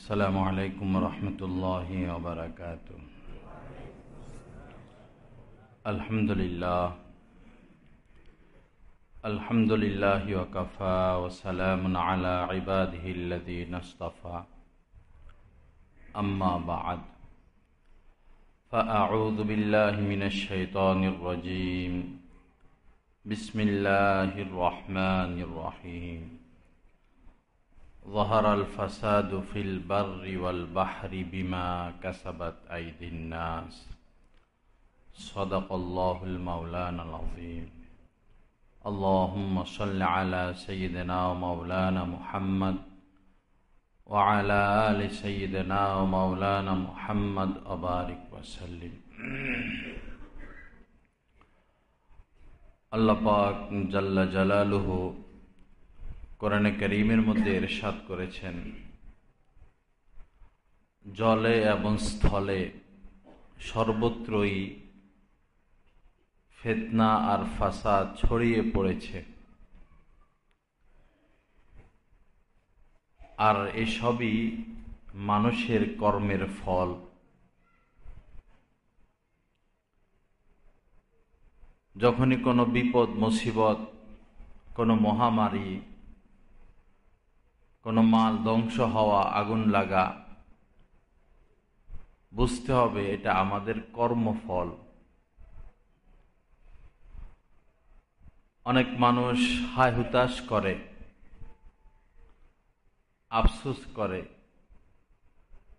السلام عليكم ورحمة الله وبركاته. الحمد لله وكفى وسلام على عباده الذين اصطفى. أما بعد فأعوذ بالله من الشيطان الرجيم. بسم الله الرحمن الرحيم. ظهر الفساد في البر والبحر بما كسبت أيدي الناس. صدق الله المولانا العظيم. اللهم صل على سيدنا ومولانا محمد وعلى آل سيدنا ومولانا محمد وبارك وسلم. আল্লাহ পাক জাল্লা জালালুহু কোরআনে কারীমের মধ্যে ইরশাদ করেছেন, জলে এবং স্থলে সর্বত্রই ফিতনা আর ফাসাদ ছড়িয়ে পড়েছে, আর এসবই মানুষের কর্মের ফল। যখনই কোনো বিপদ মুসিবত, কোনো মহামারী, কোনো মাল ধ্বংস হওয়া, আগুন লাগা, বুঝতে হবে এটা আমাদের কর্মফল। অনেক মানুষ হায় হুতাশ করে, আফসোস করে,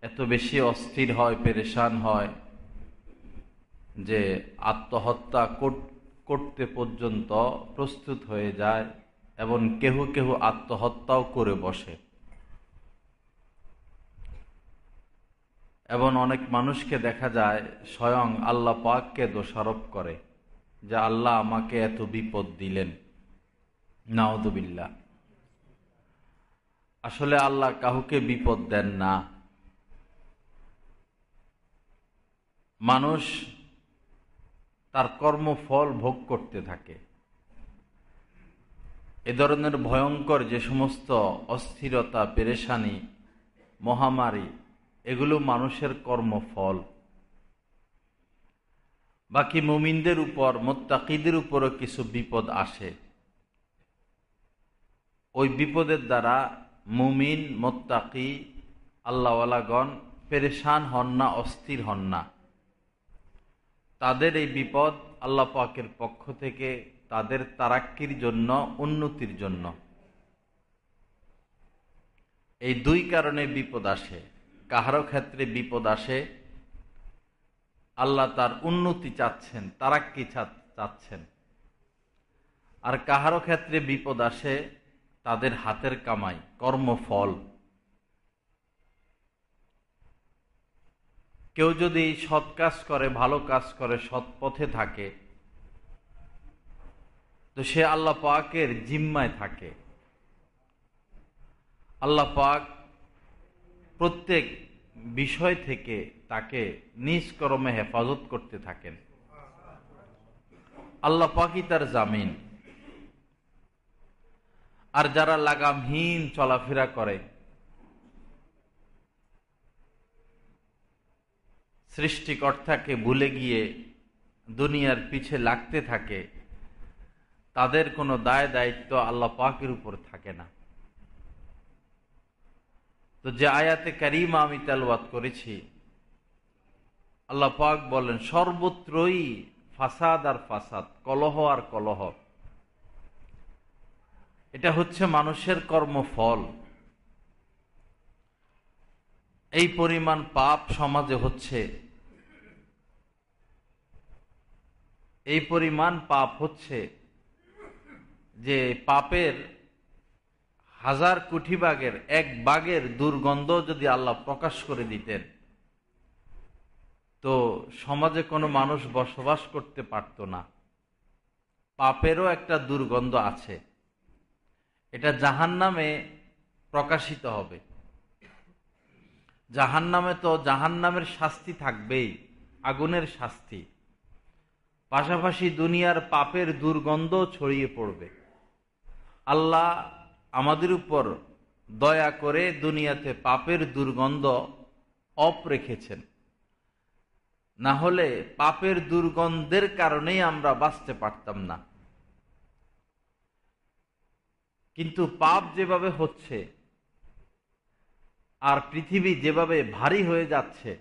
এত বেশি অস্থির হয়, পেরেশান হয় যে আত্মহত্যা করতে পর্যন্ত প্রস্তুত হয়ে যায়, এবং কেহ কেহ আত্মহত্যাও করে বসে। এবং অনেক মানুষকে দেখা যায় স্বয়ং আল্লাহ পাককে দোষারোপ করে যে আল্লাহ আমাকে এত বিপদ দিলেন। নাউযুবিল্লাহ। আসলে আল্লাহ কাউকে বিপদ দেন না। মানুষ তার কর্মফল ভোগ করতে থাকে। এ ধরনের ভয়ঙ্কর যে সমস্ত অস্থিরতা, পেরেশানি, মহামারী, এগুলো মানুষের কর্মফল। বাকি মুমিনদের উপর, মুত্তাকিদের উপরও কিছু বিপদ আসে। ওই বিপদের দ্বারা মুমিন, মুত্তাকি, আল্লাহওয়ালাগণ পেরেশান হন না, অস্থির হন না। তাদের এই বিপদ আল্লাহ পাকের পক্ষ থেকে তাদের তারাক্কির জন্য, উন্নতির জন্য। এই দুই কারণে বিপদ আসে। কাহারও ক্ষেত্রে বিপদ আসে আল্লাহ তার উন্নতি চাচ্ছেন, তারাক্কি চাচ্ছেন। আর কাহারও ক্ষেত্রে বিপদ আসে তাদের হাতের কামাই, কর্মফল। কেউ যদি সৎ কাজ করে, ভালো কাজ করে, সৎ পথে থাকে, তো সে আল্লাহ পাকের জিম্মায় থাকে। আল্লাহ পাক প্রত্যেক বিষয় থেকে তাকে নিজ কর্মে হেফাজত করতে থাকেন। আল্লাহ পাকই তার জামিন। আর যারা লাগামহীন চলাফেরা করে, সৃষ্টিকর্তাকে ভুলে গিয়ে দুনিয়ার পিছে লাগতে থাকে, তাদের কোনো দায় দায়িত্ব আল্লাহ পাকের উপর থাকে না। তো যে আয়াতে কারিমা আমি তেলাওয়াত করেছি, আল্লাহ পাক বলেন সর্বত্রই ফাসাদ আর ফাসাদ, কলহ আর কলহ। এটা হচ্ছে মানুষের কর্মফল। এই পরিমাণ পাপ সমাজে হচ্ছে, এই পরিমাণ পাপ হচ্ছে যে পাপের 1000 কোটি ভাগের 1 ভাগের দুর্গন্ধ যদি আল্লাহ প্রকাশ করে দিতেন, তো সমাজে কোনো মানুষ বসবাস করতে পারত না। পাপেরও একটা দুর্গন্ধ আছে, এটা জাহান্নামে প্রকাশিত হবে। জাহান্নামে তো জাহান্নামের শাস্তি থাকবেই, আগুনের শাস্তি, পাশাপাশি দুনিয়ার পাপের দুর্গন্ধ ছড়িয়ে পড়বে। আল্লাহ আমাদের উপর দয়া করে দুনিয়াতে পাপের দুর্গন্ধ অফ রেখেছেন, না হলে পাপের দুর্গন্ধের কারণেই আমরা বাঁচতে পারতাম না। কিন্তু পাপ যেভাবে হচ্ছে আর পৃথিবী যেভাবে ভারী হয়ে যাচ্ছে,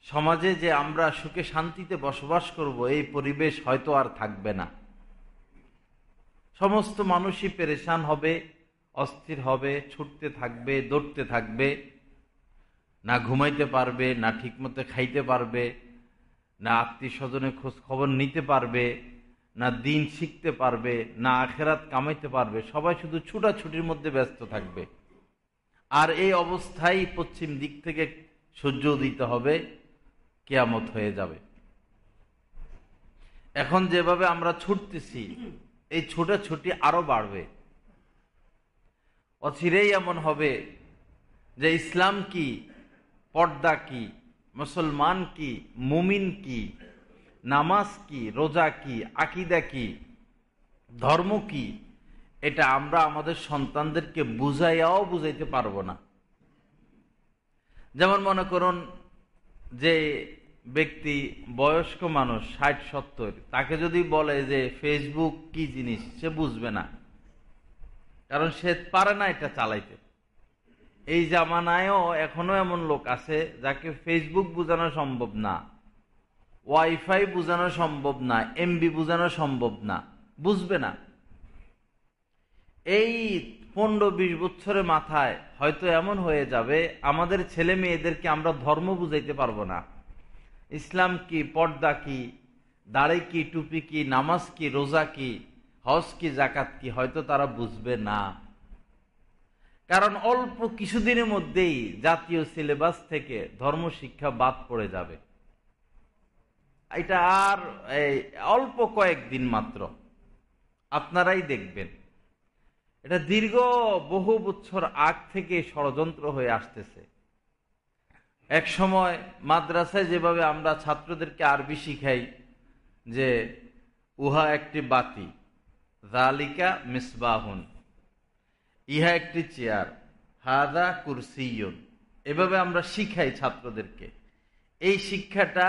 সমাজে যে আমরা সুখে শান্তিতে বসবাস করব এই পরিবেশ হয়তো আর থাকবে না। সমস্ত মানুষই পেরেশান হবে, অস্থির হবে, ছুটতে থাকবে, দৌড়তে থাকবে, না ঘুমাইতে পারবে, না ঠিকমতো খাইতে পারবে, না আত্মীয় স্বজনের খোঁজ খবর নিতে পারবে, না দিন শিখতে পারবে, না আখেরাত কামাইতে পারবে। সবাই শুধু ছুটাছুটির মধ্যে ব্যস্ত থাকবে। আর এই অবস্থায় পশ্চিম দিক থেকে সূর্য উদিত হবে, কিয়ামত হয়ে যাবে। এখন যেভাবে আমরা ছুটতেছি, এই ছুটাছুটি আরো বাড়বে। অচিরেই এমন হবে যে ইসলাম কি, পর্দা কি, মুসলমান কি, মুমিন কি, নামাজ কি, রোজা কি, আকীদা কি, ধর্ম কি, এটা আমরা আমাদের সন্তানদেরকে বুঝাইয়াও বুঝাইতে পারবো না। যেমন মনে করুন যে ব্যক্তি বয়স্ক মানুষ 60-70, তাকে যদি বলে যে ফেসবুক কি জিনিস, সে বুঝবে না, কারণ সে পারে না এটা চালাইতে। এই জামানায়ও এখনো এমন লোক আছে যাকে ফেসবুক বোঝানো সম্ভব না, ওয়াইফাই বোঝানো সম্ভব না, এমবি বোঝানো সম্ভব না, বুঝবে না। এই 15-20 বছরের মাথায় হয়তো এমন হয়ে যাবে আমাদের ছেলে মেয়েদেরকে আমরা ধর্ম বুঝাইতে পারবো না। ইসলাম কি, পর্দা কি, দাড়ি কি, টুপি কি, নামাজ কি, রোজা কি, হজ কি, জাকাত কি, হয়তো তারা বুঝবে না। কারণ অল্প কিছুদিনের মধ্যেই জাতীয় সিলেবাস থেকে ধর্ম শিক্ষা বাদ পড়ে যাবে। এটা আর অল্প কয়েকদিন মাত্র, আপনারাই দেখবেন। এটা দীর্ঘ বহু বছর আগ থেকে ষড়যন্ত্র হয়ে আসতেছে। এক সময় মাদ্রাসায় যেভাবে আমরা ছাত্রদেরকে আরবি শিখাই যে উহা একটি বাতি, যালিকা মিসবাহুন, ইহা একটি চেয়ার, হাদা কুরসিয়ুন, এভাবে আমরা শিখাই ছাত্রদেরকে। এই শিক্ষাটা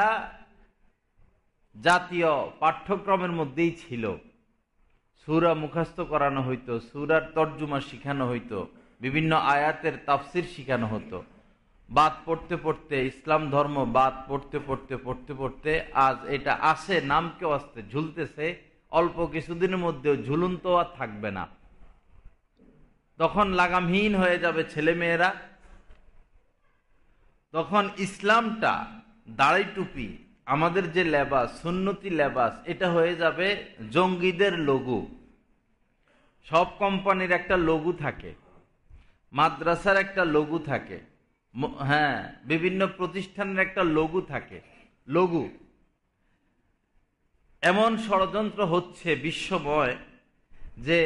জাতীয় পাঠ্যক্রমের মধ্যেই ছিল। সূরা মুখস্থ করানো হইতো, সূরার তর্জমা শিখানো হইতো, বিভিন্ন আয়াতের তাফসির শিখানো হতো। বাদ পড়তে পড়তে, ইসলাম ধর্ম বাদ পড়তে পড়তে পড়তে পড়তে আজ এটা আসে, নামকে আসতে ঝুলতেছে। অল্প কিছুদিনের মধ্যেও ঝুলুন তো আর থাকবে না। তখন লাগামহীন হয়ে যাবে ছেলে মেয়েরা। তখন ইসলামটা, দাড়ি টুপি, আমাদের যে লেবাস, সুন্নতি লেবাস, এটা হয়ে যাবে জঙ্গিদের লোগো। সব কোম্পানির একটা লোগো থাকে, মাদ্রাসার একটা লোগো থাকে, হ্যাঁ, বিভিন্ন প্রতিষ্ঠানের একটা লোগো থাকে, লোগো। এমন ষড়যন্ত্র হচ্ছে বিশ্বময় যে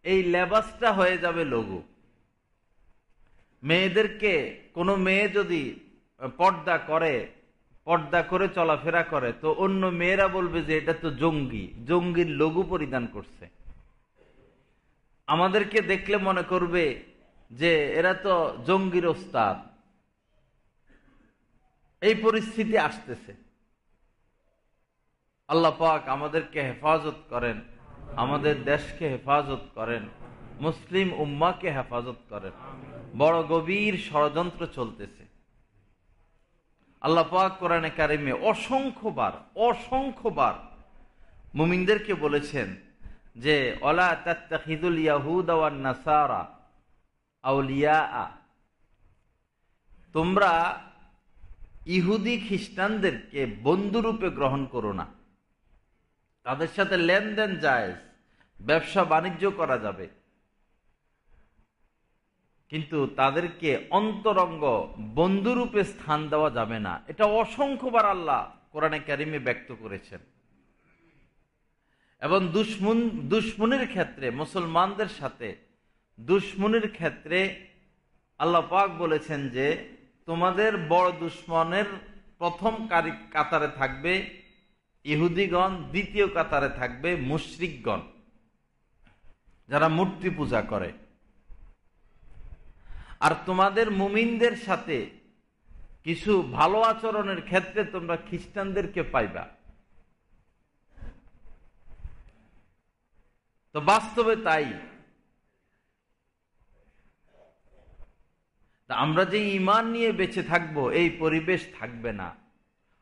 এই লেবাসটা হয়ে যাবে লোগো। মেয়েদেরকে, কোনো মেয়ে যদি পর্দা করে চলাফেরা করে, তো অন্য মেয়েরা বলবে যে এটা তো জঙ্গি, জঙ্গির লোগো পরিধান করছে। আমাদেরকে দেখলে মনে করবে যে এরা তো জঙ্গির ওস্তাদ। এই পরিস্থিতি আসতেছে। আল্লাহ পাক আমাদেরকে হেফাজত করেন, আমাদের দেশকে হেফাজত করেন, মুসলিম উম্মাকে হেফাজত করেন। বড় গভীর ষড়যন্ত্র চলতেছে। আল্লাহ পাক কোরআনে কারিমে অসংখ্যবার মুমিনদেরকে বলেছেন যে ওয়ালা তাত্তাখিযুল ইয়াহুদা ওয়ান নাসারা আউলিয়া, তোমরা ইহুদি খ্রিস্টানদেরকে বন্ধুরূপে গ্রহণ করো না। তাদের সাথে লেনদেন জায়েজ, ব্যবসা বাণিজ্য করা যাবে, কিন্তু তাদেরকে অন্তরঙ্গ বন্ধুরূপে স্থান দেওয়া যাবে না। এটা অসংখ্যবার আল্লাহ কোরআনে কারিমে ব্যক্ত করেছেন। এবং দুশ্মনের ক্ষেত্রে, মুসলমানদের সাথে দুশ্মনের ক্ষেত্রে আল্লাহ পাক বলেছেন যে তোমাদের বড় দুশ্মনের প্রথম কাতারে থাকবে ইহুদিগণ, দ্বিতীয় কাতারে থাকবে মুশরিকগণ। যারা মূর্তি পূজা করে। আর তোমাদের মুমিনদের সাথে কিছু ভালো আচরণের ক্ষেত্রে তোমরা খ্রিস্টানদেরকে পাইবা। তো বাস্তবে তাই। আমরা যে ঈমান নিয়ে বেঁচে থাকবো এই পরিবেশ থাকবে না।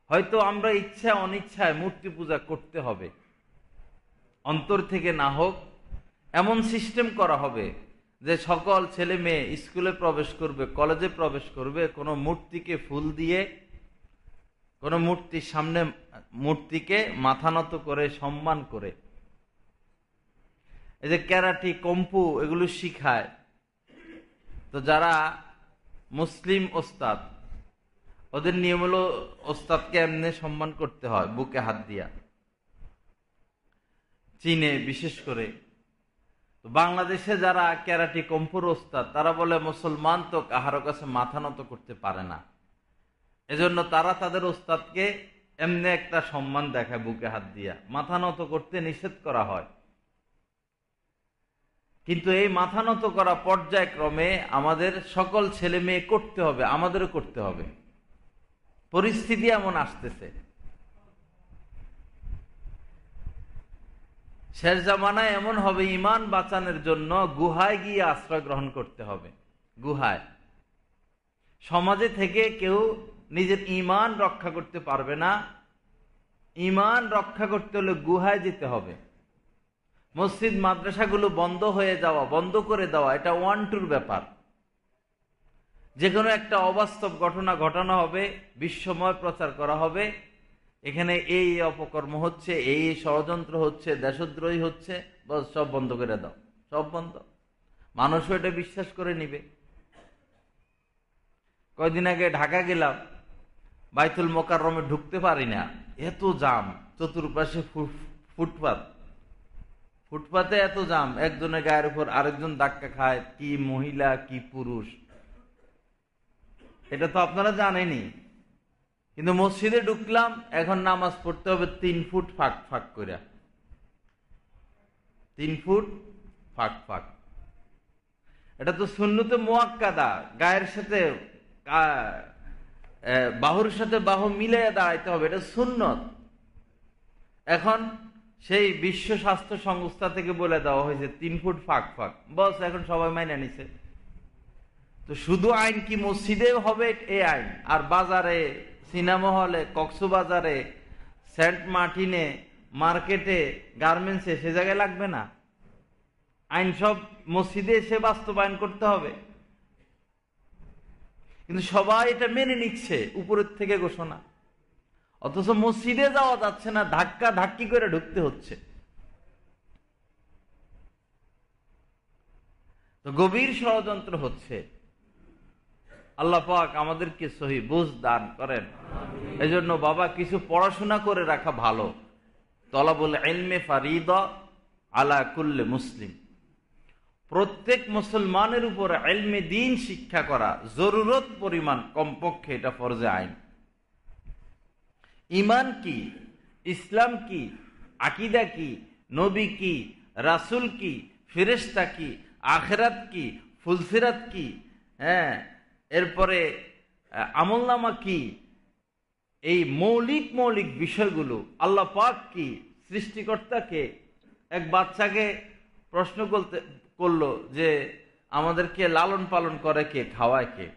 হয়তো আমরা ইচ্ছা অনিচ্ছায় মূর্তি পূজা করতে হবে, অন্তর থেকে না হোক এমন সিস্টেম করা হবে যে সকল ছেলে মেয়ে স্কুলে প্রবেশ করবে, কলেজে প্রবেশ করবে, কোনো মূর্তিকে ফুল দিয়ে, কোনো মূর্তির সামনে মূর্তিকে মাথা নত করে সম্মান করে। এই যে ক্যারাটি, কম্পু এগুলো শিখায়, তো যারা মুসলিম ওস্তাদ ওদের নিয়ম হলো ওস্তাদকে এমনি সম্মান করতে হয় বুকে হাত দিয়া। চীনে বিশেষ করে, তো বাংলাদেশে যারা ক্যারাটি কম্পুর ওস্তাদ তারা বলে মুসলমান তো কাহারো কাছে মাথা নত করতে পারে না, এজন্য তারা তাদের ওস্তাদকে এমনি একটা সম্মান দেখায় বুকে হাত দিয়া, মাথা নত করতে নিষেধ করা হয়। কিন্তু এই মাথা নত করা পর্যায়ক্রমে আমাদের সকল ছেলে মেয়ে করতে হবে, আমাদেরও করতে হবে। পরিস্থিতি এমন আসতেছে। শেষ জামানায় এমন হবে, ঈমান বাঁচানোর জন্য গুহায় গিয়ে আশ্রয় গ্রহণ করতে হবে। গুহায় সমাজে থেকে কেউ নিজের ঈমান রক্ষা করতে পারবে না। ঈমান রক্ষা করতে হলে গুহায় যেতে হবে। মসজিদ মাদ্রাসাগুলো বন্ধ হয়ে যাওয়া, বন্ধ করে দেওয়া, এটা ওয়ান টুর ব্যাপার। যে কোনো একটা অবাস্তব ঘটনা ঘটানো হবে, বিশ্বময় প্রচার করা হবে, এখানে এই অপকর্ম হচ্ছে, এই ষড়যন্ত্র হচ্ছে, দেশদ্রোহী হচ্ছে, বস সব বন্ধ করে দাও, সব বন্ধ। মানুষও এটা বিশ্বাস করে নিবে। কয়দিন আগে ঢাকা গেলাম, বাইতুল মোকাররমে ঢুকতে পারি না, এত জাম, চতুর্পাশে ফুটপাত, ফুটপাতে এত জাম, একজনের গায়ের উপর আরেকজন ধাক্কা খায়, কি মহিলা কি পুরুষ, এটা তো আপনারা জানেনই। কিন্তু মসজিদে ঢুকলাম, এখন নামাজ পড়তে হবে 3 ফুট ফাঁক ফাঁক করে, 3 ফুট ফাঁক ফাঁক। এটা তো সুন্নতে মুআক্কাদা, গায়ের সাথে বাহুর সাথে বাহু মিলে দাঁড়াইতে হবে, এটা সুন্নত। এখন সেই বিশ্ব স্বাস্থ্য সংস্থা থেকে বলে দেওয়া হয়েছে 3 ফুট ফাঁক ফাঁক, বস এখন সবাই মাইনে নিছে। তো শুধু আইন কি মসজিদে হবে এই আইন, আর বাজারে, সিনেমা হলে, কক্সবাজারে, সেন্ট মার্টিনে, মার্কেটে, গার্মেন্টসে, সে জায়গায় লাগবে না? আইন সব মসজিদে এসে বাস্তবায়ন করতে হবে। কিন্তু সবাই এটা মেনে নিচ্ছে, উপরের থেকে ঘোষণা, অথচ মসজিদে যাওয়া যাচ্ছে না, ধাক্কা ধাক্কি করে ঢুকতে হচ্ছে। তো গভীর ষড়যন্ত্র হচ্ছে। আল্লাহ পাক আমাদেরকে সহি বুঝ দান করেন। এজন্য বাবা কিছু পড়াশোনা করে রাখা ভালো। তলাবুল ইলমে ফারিদা আলা কুল্লি মুসলিম, প্রত্যেক মুসলমানের উপর ইলমে দ্বীন শিক্ষা করা জরুরত পরিমাণ, কমপক্ষে এটা ফরজে আইন। ঈমান কি, ইসলাম কি, আকীদা কি, নবী কি, রাসূল কি, ফেরেশতা কি, আখিরাত কি, ফুলসিরাত কি, এরপরে আমলনামা কি, এই মৌলিক মৌলিক বিষয়গুলো, আল্লাহ পাক কি, সৃষ্টিকর্তা কে। এক বাচ্চাকে প্রশ্ন করলো যে আমাদেরকে লালন পালন করে কে, খাওয়ায় কে?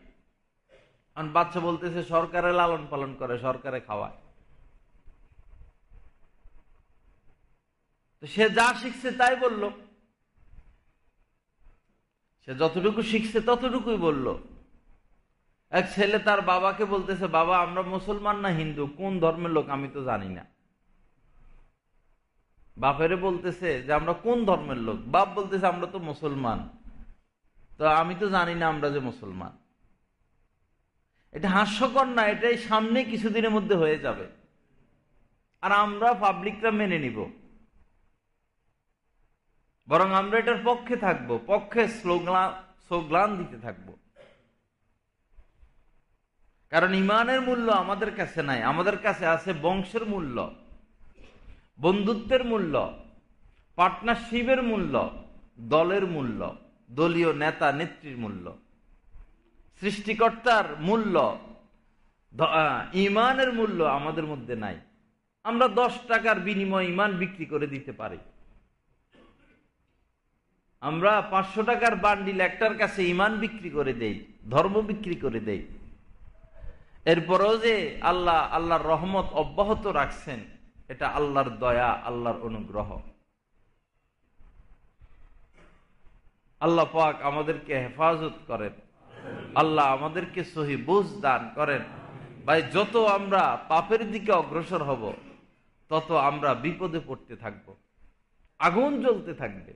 বাচ্চা বলতেছে সরকারে লালন পালন করে, সরকারে খাওয়ায়। তো সে যা শিখছে তাই বলল, সে যতটুকু শিখছে ততটুকুই বলল। এক ছেলে তার বাবাকে বলতেছে, বাবা আমরা মুসলমান না হিন্দু, কোন ধর্মের লোক আমি তো জানি না। বাপেরে বলতেছে যে আমরা কোন ধর্মের লোক, বাপ বলতেছে আমরা তো মুসলমান, তো আমি তো জানি না আমরা যে মুসলমান। এটা হাস্যকর না? এটাই সামনে কিছুদিনের মধ্যে হয়ে যাবে, আর আমরা পাবলিকরা মেনে নিব। বরং আমরা এটার পক্ষে থাকবো, পক্ষে স্লোগান দিতে থাকবো। কারণ ঈমানের মূল্য আমাদের কাছে নাই, আমাদের কাছে আছে বংশের মূল্য, বন্ধুত্বের মূল্য, পার্টনারশিপের মূল্য, দলের মূল্য, দলীয় নেতা নেত্রীর মূল্য। সৃষ্টিকর্তার মূল্য, ইমানের মূল্য আমাদের মধ্যে নাই। আমরা 10 টাকার বিনিময়ে ইমান বিক্রি করে দিতে পারি। আমরা 500 টাকার বান্ডিল একটার কাছে ইমান বিক্রি করে দেই, ধর্ম বিক্রি করে দেই। এরপরেও যে আল্লাহর রহমত অব্যাহত রাখছেন, এটা আল্লাহর দয়া, আল্লাহর অনুগ্রহ। আল্লাহ পাক আমাদেরকে হেফাজত করেন, আল্লাহ আমাদেরকে সহি বুঝ দান করেন। ভাই, যত আমরা পাপের দিকে অগ্রসর হব, তত আমরা বিপদে পড়তে থাকব, আগুন জ্বলতে থাকবে।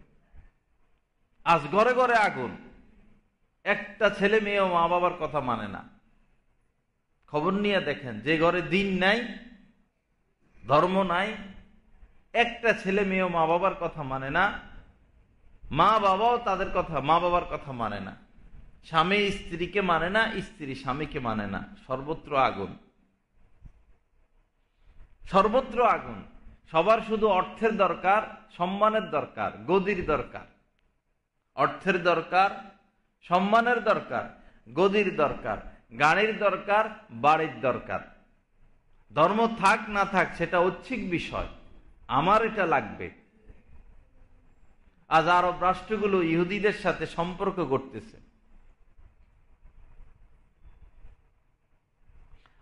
আজ ঘরে ঘরে আগুন, একটা ছেলে মেয়েও মা বাবার কথা মানে না। খবর নিয়ে দেখেন, যে ঘরে দিন নাই, ধর্ম নাই, একটা ছেলে মেয়েও মা বাবার কথা মানে না, মা বাবাও তাদের কথা, মা বাবার কথা মানে না, স্বামী স্ত্রীকে মানে না, স্ত্রী স্বামীকে মানে না। সর্বত্র আগুন, সর্বত্র আগুন। সবার শুধু অর্থের দরকার, সম্মানের দরকার, গদির দরকার। অর্থের দরকার, সম্মানের দরকার, গদির দরকার, গাড়ির দরকার, বাড়ির দরকার। ধর্ম থাক না থাক সেটা ঐচ্ছিক বিষয়, আমার এটা লাগবে। আজ আরব রাষ্ট্রগুলো ইহুদিদের সাথে সম্পর্ক করতেছে।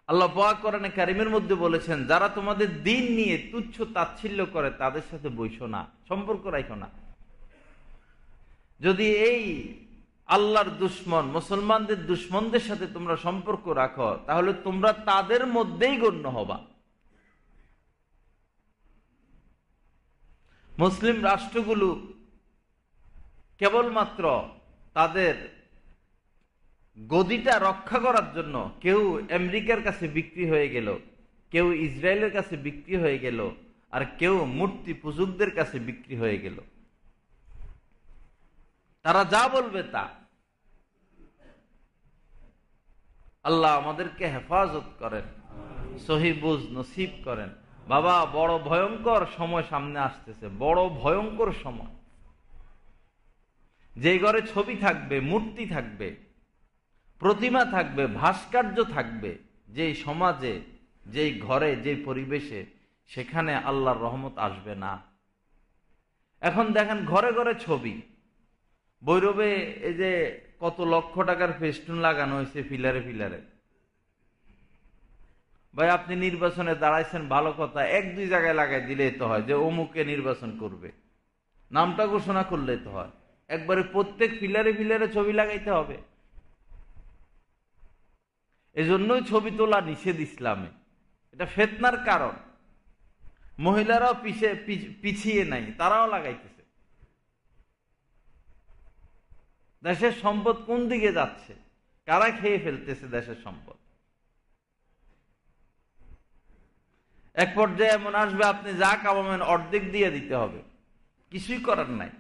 আল্লাহ পাক কোরআনে কারিমের মধ্যে বলেছেন, যারা তোমাদের দিন নিয়ে তুচ্ছ তাচ্ছিল্য করে তাদের সাথে বইসো না, সম্পর্ক রাখো না। যদি এই আল্লাহর দুশ্মন, মুসলমানদের দুশ্মনদের সাথে তোমরা সম্পর্ক রাখো, তাহলে তোমরা তাদের মধ্যেই গণ্য হবা। মুসলিম রাষ্ট্রগুলো কেবলমাত্র তাদের গদিটা রক্ষা করার জন্য কেউ আমেরিকার কাছে বিক্রি হয়ে গেল, কেউ ইসরায়েলের কাছে বিক্রি হয়ে গেল, আর কেউ মূর্তি পূজকদের কাছে বিক্রি হয়ে গেল। তারা যা বলবে তা। আল্লাহ আমাদেরকে হেফাজত করেন, সহি বুঝ নসিব করেন। বাবা, বড় ভয়ঙ্কর সময় সামনে আসতেছে, বড় ভয়ঙ্কর সময়। যে ঘরে ছবি থাকবে, মূর্তি থাকবে, প্রতিমা থাকবে, ভাস্কর্য থাকবে, যেই সমাজে, যেই ঘরে, যেই পরিবেশে, সেখানে আল্লাহর রহমত আসবে না। এখন দেখেন ঘরে ঘরে ছবি। ভৈরবে এই যে কত লক্ষ টাকার ফেস্টুন লাগানো হয়েছে ফিলারে ফিলারে। ভাই, আপনি নির্বাচনে দাঁড়াইছেন, ভালো কথা, 1-2 জায়গায় লাগাই দিলেই তো হয় যে অমুকে নির্বাচন করবে, নামটা ঘোষণা করলেই তো হয়। একবারে প্রত্যেক ফিলারে ফিলারে ছবি লাগাইতে হবে? এজন্যই ছবি তোলা নিষেধ ইসলামে। এটা ফিতনার কারণ। মহিলারাও পিছিয়ে নাই, তারাও লাগাইতেছে। দেশের সম্পদ কোন দিকে যাচ্ছে? কারা খেয়ে ফেলতেছে দেশের সম্পদ? এক পর্যায়ে এমন আসবে, আপনি যা কামাবেন অর্ধেক দিয়ে দিতে হবে, কিছুই করার নাই,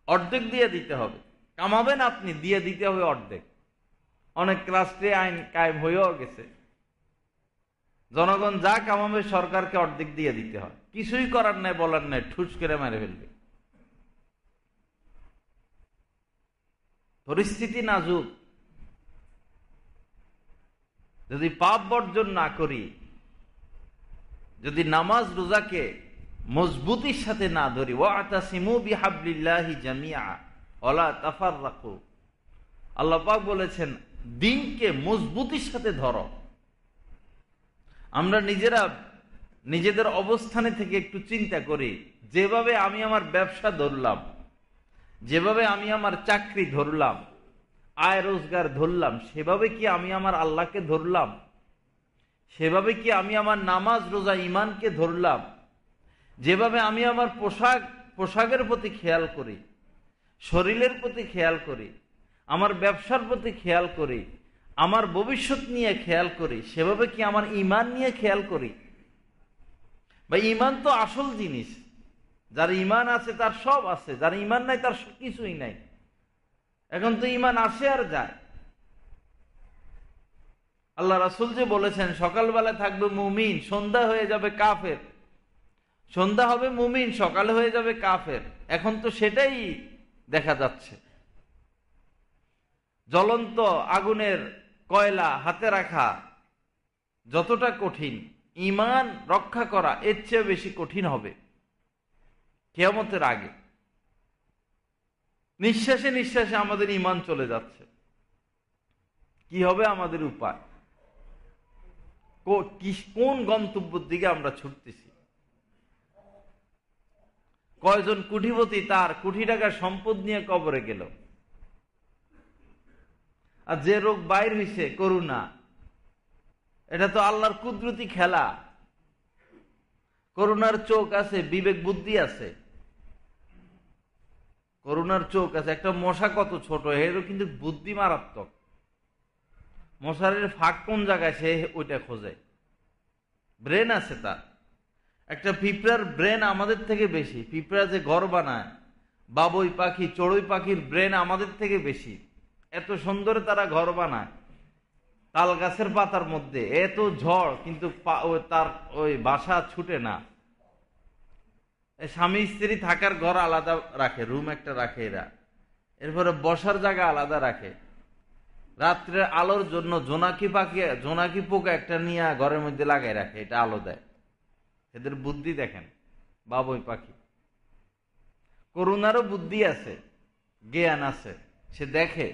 অর্ধেক দিয়ে দিতে হবে। কামাবেন আপনি, দিয়ে দিতে হবে অর্ধেক। অনেক রাষ্ট্রে আইন কায়েম হয়েও গেছে, জনগণ যা কামাবে সরকারকে অর্ধেক দিয়ে দিতে হয়, কিছুই করার নাই, বলার নাই, ঠুস করে মেরে ফেলবে। পরিস্থিতি নাজুক। যদি পাপ বর্জন না করি, যদি নামাজ রোজাকে মজবুতির সাথে না ধরি, ওয়াতাসিমু বিহাবলিল্লাহি জামিআ ওয়ালা তাফাররাকু, আল্লাহ পাক বলেছেন দিনকে মজবুতির সাথে ধরো। আমরা নিজেদের অবস্থানে থেকে একটু চিন্তা করি, যেভাবে আমি আমার ব্যবসা ধরলাম, যেভাবে আমি আমার চাকরি ধরলাম, আয় রোজগার ধরলাম, সেভাবে কি আমি আমার আল্লাহকে ধরলাম? সেভাবে কি আমি আমার নামাজ রোজা ইমানকে ধরলাম? যেভাবে আমি আমার পোশাকের প্রতি খেয়াল করি, শরীরের প্রতি খেয়াল করি, আমার ব্যবসার প্রতি খেয়াল করি, আমার ভবিষ্যৎ নিয়ে খেয়াল করি, সেভাবে কি আমার ইমান নিয়ে খেয়াল করি? বা ইমান তো আসল জিনিস। যার ইমান আছে তার সব আছে, যার ইমান নাই তার কিছুই নাই। এখন তো ইমান আসে আর যায়। আল্লাহ রাসূল যে বলেছেন সকালবেলা থাকবে মুমিন, সন্ধ্যা হয়ে যাবে কাফের। সন্ধ্যা হবে মুমিন, সকালে হয়ে যাবে কাফের। এখন তো সেটাই দেখা যাচ্ছে। জ্বলন্ত আগুনের কয়লা হাতে রাখা যতটা কঠিন, ঈমান রক্ষা করা এর চেয়ে বেশি কঠিন হবে কিয়ামতের আগে। নিঃশ্বাসে নিঃশ্বাসে আমাদের ঈমান চলে যাচ্ছে। কি হবে আমাদের উপায়? কোন গন্তব্যের দিকে আমরা ছুটতেছি? কয়জন কোটিপতি তার কোটি টাকার সম্পদ নিয়ে কবরে গেল, আর যে রোগ বাইর হইছে করোনা, এটা তো আল্লাহর কুদরতি খেলা। করোনার চোখ আছে, বিবেক বুদ্ধি আছে। করোনার চোখ আছে, একটা মশা কত ছোট, এরও কিন্তু বুদ্ধি মারাত্মক। মশারের ফাঁক কোন জায়গায় সে ওইটা খোঁজে, ব্রেন আছে তার। একটা পিঁপড়ার ব্রেন আমাদের থেকে বেশি। পিঁপড়া যে ঘর বানায়, বাবুই পাখি, চড়ুই পাখির ব্রেন আমাদের থেকে বেশি। এত সুন্দর তারা ঘর বানায় তাল গাছের পাতার মধ্যে, এত ঝড় কিন্তু তার ওই বাসা ছুটে না। স্বামী স্ত্রী থাকার ঘর আলাদা রাখে, রুম একটা রাখে এরা, এরপরে বসার জায়গা আলাদা রাখে। রাত্রে আলোর জন্য জোনাকি পোকা একটা নিয়ে ঘরের মধ্যে লাগাই রাখে, এটা আলো দেয়। এদের বুদ্ধি দেখেন, বাবুই পাখি। করুণারও বুদ্ধি আছে, জ্ঞান আছে, সে দেখে।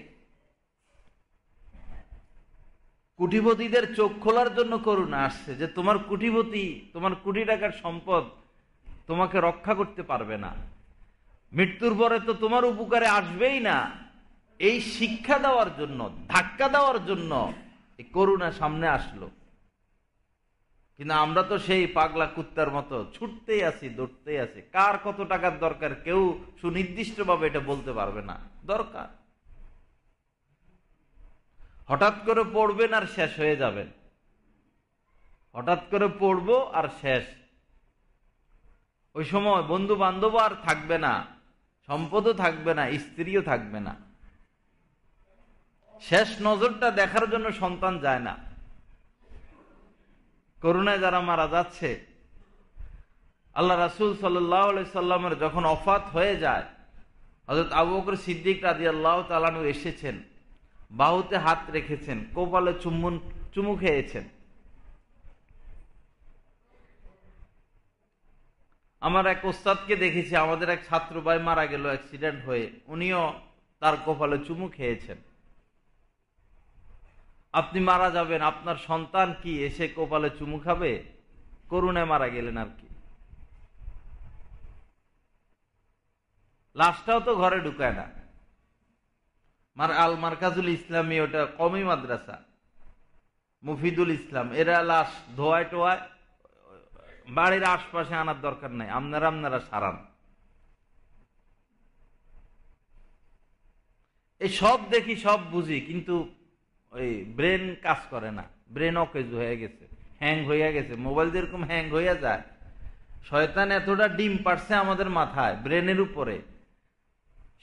কোটিপতিদের চোখ খোলার জন্য করুণা আসছে, যে তোমার কোটিপতি, তোমার কোটি টাকার সম্পদ তোমাকে রক্ষা করতে পারবে না, মৃত্যুর পরে তো তোমার উপকারে আসবেই না। এই শিক্ষা দেওয়ার জন্য, ধাক্কা দেওয়ার জন্য এই করুণা সামনে আসলো। কিন্তু আমরা তো সেই পাগলা কুত্তার মতো ছুটতেই আছি, দৌড়তেই আছি। কার কত টাকার দরকার কেউ সুনির্দিষ্টভাবে এটা বলতে পারবে না। দরকার হঠাৎ করে পড়বেন আর শেষ হয়ে যাবেন, হঠাৎ করে পড়বো আর শেষ। ওই সময় বন্ধু বান্ধব আর থাকবে না, সম্পদও থাকবে না, স্ত্রীও থাকবে না। শেষ নজরটা দেখার জন্য সন্তান যায় না। করুণায় যারা মারা যাচ্ছে, আল্লাহ রাসূল সাল্লাল্লাহু আলাইহি সাল্লামের যখন ওফাত হয়ে যায়, হযরত আবু বকর সিদ্দিক রাদিয়াল্লাহু তাআলা আনহু এসেছেন, বাহুতে হাত রেখেছেন, কপালে চুমু খেয়েছেন। আমার এক ওস্তাদকে দেখেছি, আমাদের এক ছাত্র ভাই মারা গেল অ্যাক্সিডেন্ট হয়ে, উনিও তার কপালে চুমু খেয়েছেন। আপনি মারা যাবেন, আপনার সন্তান কি এসে কপালে চুমু খাবে? করুণায় মারা গেলেন আর কি। লাশটাও তো ঘরে ঢুকায় না। আল মারকাজুল ইসলামী, ওটা কওমি মাদ্রাসা, মুফিদুল ইসলাম, এরা লাশ ধোয়ায় টোয়ায়, বাড়ির আশপাশে আনার দরকার নাই, আপনারা সারান। এই সব দেখি, সব বুঝি, কিন্তু ওই ব্রেন কাজ করে না। ব্রেন অকেজ হয়ে গেছে, হ্যাং হইয়া গেছে। মোবাইল যেরকম হ্যাং হইয়া যায়, শয়তান এতটা ডিম পারছে আমাদের মাথায়, ব্রেনের উপরে।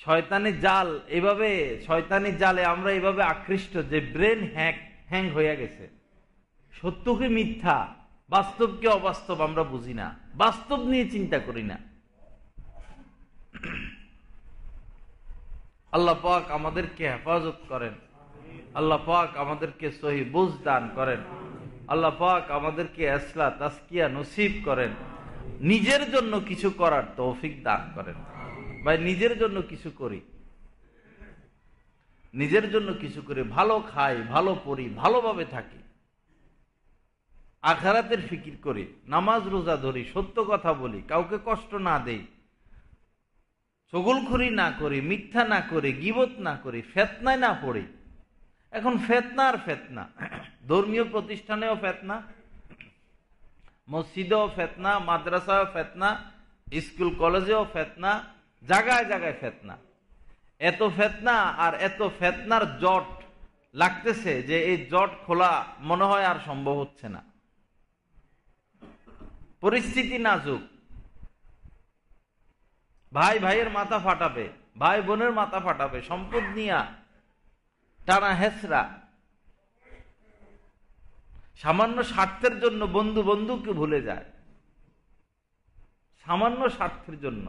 শয়তানি জাল, এভাবে শয়তানি জালে আমরা এভাবে আকৃষ্ট যে ব্রেন হ্যাং হইয়া গেছে। সত্য কি মিথ্যা, বাস্তব কি অবাস্তব আমরা বুঝি না, বাস্তব নিয়ে চিন্তা করি না। আল্লাহ পাক আমাদেরকে হেফাজত করেন, আল্লাহ পাক আমাদেরকে সহি বুঝ দান করেন, আল্লাহ পাক আমাদেরকে ইসলাহ তাসকিয়া নসিব করেন, নিজের জন্য কিছু করার তৌফিক দান করেন। ভাই, নিজের জন্য কিছু করি, নিজের জন্য কিছু করি, ভালো খাই, ভালো পড়ি, ভালোভাবে থাকি, আখিরাতের ফিকির করি, নামাজ রোজা ধরি, সত্য কথা বলি, কাউকে কষ্ট না দেই, চগলখড়ি না করি, মিথ্যা না করি, গীবত না করি, ফিতনায় না পড়ি। এখন ফিতনা আর ফিতনা, ধর্মীয় প্রতিষ্ঠানেও ফিতনা, মসজিদেও ফিতনা, মাদ্রাসায়ও ফিতনা, স্কুল কলেজেও ফিতনা, জায়গায় জায়গায় ফিতনা। এত ফিতনা আর এত ফিতনার জট লাগতেছে যে এই জট খোলা মনে হয় আর সম্ভব হচ্ছে না। পরিস্থিতি নাজুক, ভাই ভাইয়ের মাথা ফাটাবে, ভাই বোনের মাথা ফাটাবে, সম্পদ নিয়া টানা হেসরা, সামান্য স্বার্থের জন্য বন্ধু বন্ধুকে ভুলে যায়। সামান্য স্বার্থের জন্য।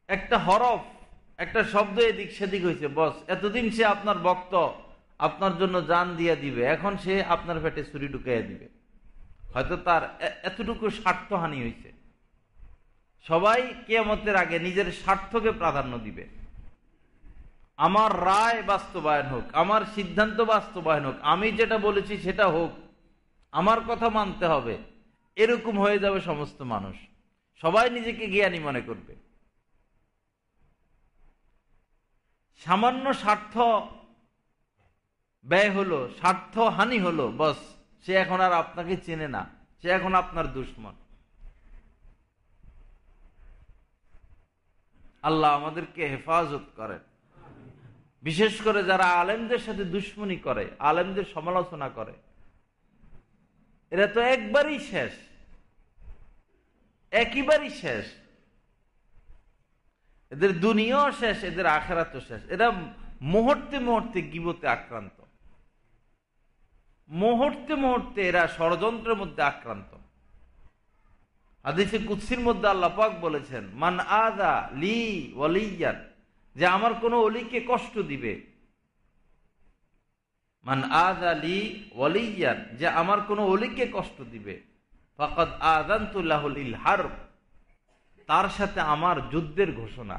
একটা হরফ, একটা শব্দ এদিক সেদিক হয়েছে, বস এতদিন সে আপনার ভক্ত, আপনার জন্য জান দিয়া দিবে, এখন সে আপনার পেটে ছুরি ঢুকাইয়া দিবে। হয়তো তার এতটুকু স্বার্থহানি হয়েছে। সবাই কিয়ামতের আগে নিজের স্বার্থকে প্রাধান্য দিবে। আমার রায় বাস্তবায়ন হোক, আমার সিদ্ধান্ত বাস্তবায়ন হোক, আমি যেটা বলেছি সেটা হোক, আমার কথা মানতে হবে, এরকম হয়ে যাবে সমস্ত মানুষ। সবাই নিজেকে জ্ঞানী মনে করবে। সামান্য স্বার্থ ব্যয় হলো, স্বার্থ হানি হলো, বস সে এখন আর আপনাকে চেনে না, সে এখন আপনার দুশমন। আল্লাহ আমাদেরকে হেফাজত করেন। বিশেষ করে যারা আলেমদের সাথে দুশমনি করে, আলেমদের সমালোচনা করে, এরা তো একবারই শেষ, একেবারেই শেষ। এদের দুনিয়াও শেষ, এদের আখিরাতও শেষ। এরা মুহূর্তে মুহূর্তে গীবতে আক্রান্ত, মুহূর্তে মুহূর্তে এরা ষড়যন্ত্রের মধ্যে আক্রান্ত। হাদিসে কুদসির মধ্যে আল্লাহ পাক বলেছেন, মান আযা লি ওয়ালিয়ান, যে আমার কোন ওলিকে কষ্ট দিবে, মান আযা লি ওয়ালিয়ান, যে আমার কোন ওলিকে কষ্ট দিবে, ফাকাদ আযানতু লাহুল হারব, তার সাথে আমার যুদ্ধের ঘোষণা।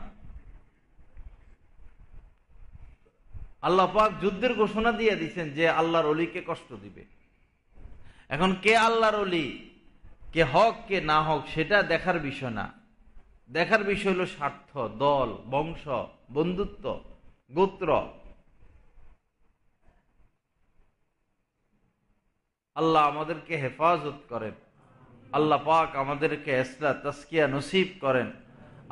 আল্লাহ পাক যুদ্ধের ঘোষণা দিয়ে দিয়েছেন যে আল্লাহর ওলিকে কষ্ট দিবে। এখন কে আল্লাহর ওলি, কে হক কে না হক সেটা দেখার বিষয় না। দেখার বিষয় হলো স্বার্থ, দল, বংশ, বন্ধুত্ব, গোত্র। আল্লাহ আমাদেরকে হেফাজত করেন। আল্লাহ পাক আমাদেরকে ইসলাহ তাসকিয়া নসিব করেন,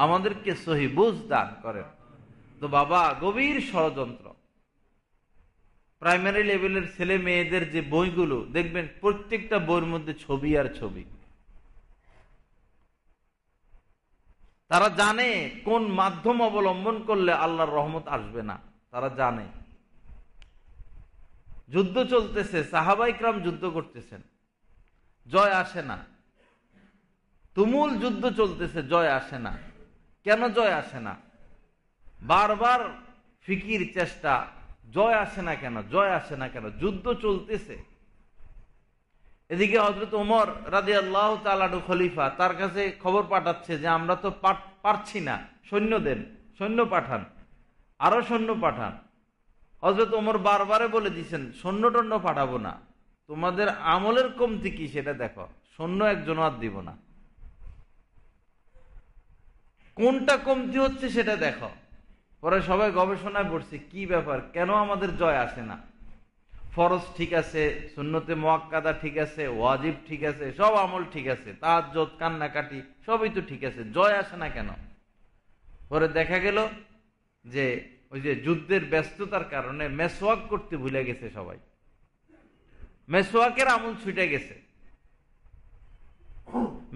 আমাদেরকে সহি বুঝ দান করেন। তো বাবা, গভীর ষড়যন্ত্র। প্রাইমারি লেভেলের ছেলে মেয়েদের যে বইগুলো দেখবেন, প্রত্যেকটা বইয়ের মধ্যে ছবি আর ছবি। তারা জানে কোন মাধ্যম অবলম্বন করলে আল্লাহর রহমত আসবে না, তারা জানে। যুদ্ধ চলতেছে, সাহাবা ইকরাম যুদ্ধ করতেছেন, জয় আসে না। তুমুল যুদ্ধ চলতেছে, জয় আসে না। কেন জয় আসে না? বারবার ফিকির চেষ্টা, জয় আসে না কেন, জয় আসে না কেন? যুদ্ধ চলতেছে। এদিকে হযরত ওমর রাদিয়াল্লাহু তাআলা খলিফা, তার কাছে খবর পাঠাচ্ছে যে আমরা তো পারছি না, সৈন্য দেন, সৈন্য পাঠান, আরো সৈন্য পাঠান। হযরত ওমর বারবারে বলে দিয়েছেন, সৈন্য টন্য পাঠাবো না, তোমাদের আমলের কমতি কি সেটা দেখো, সৈন্য একজন আর দিব না। কোনটা কমতি হচ্ছে সেটা দেখো। পরে সবাই গবেষণায় পড়ছে, কি ব্যাপার, কেন আমাদের জয় আসে না? ফরজ ঠিক আছে, সুন্নতে মুআক্কাদা ঠিক আছে, ওয়াজিব ঠিক আছে, সব আমল ঠিক আছে, তাহাজ্জুদ, কান্নাকাটি সবই তো ঠিক আছে, জয় আসে না কেন? পরে দেখা গেল যে ওই যে যুদ্ধের ব্যস্ততার কারণে মেসওয়াক করতে ভুলে গেছে সবাই, মেসওয়াকের আমল ছুটে গেছে।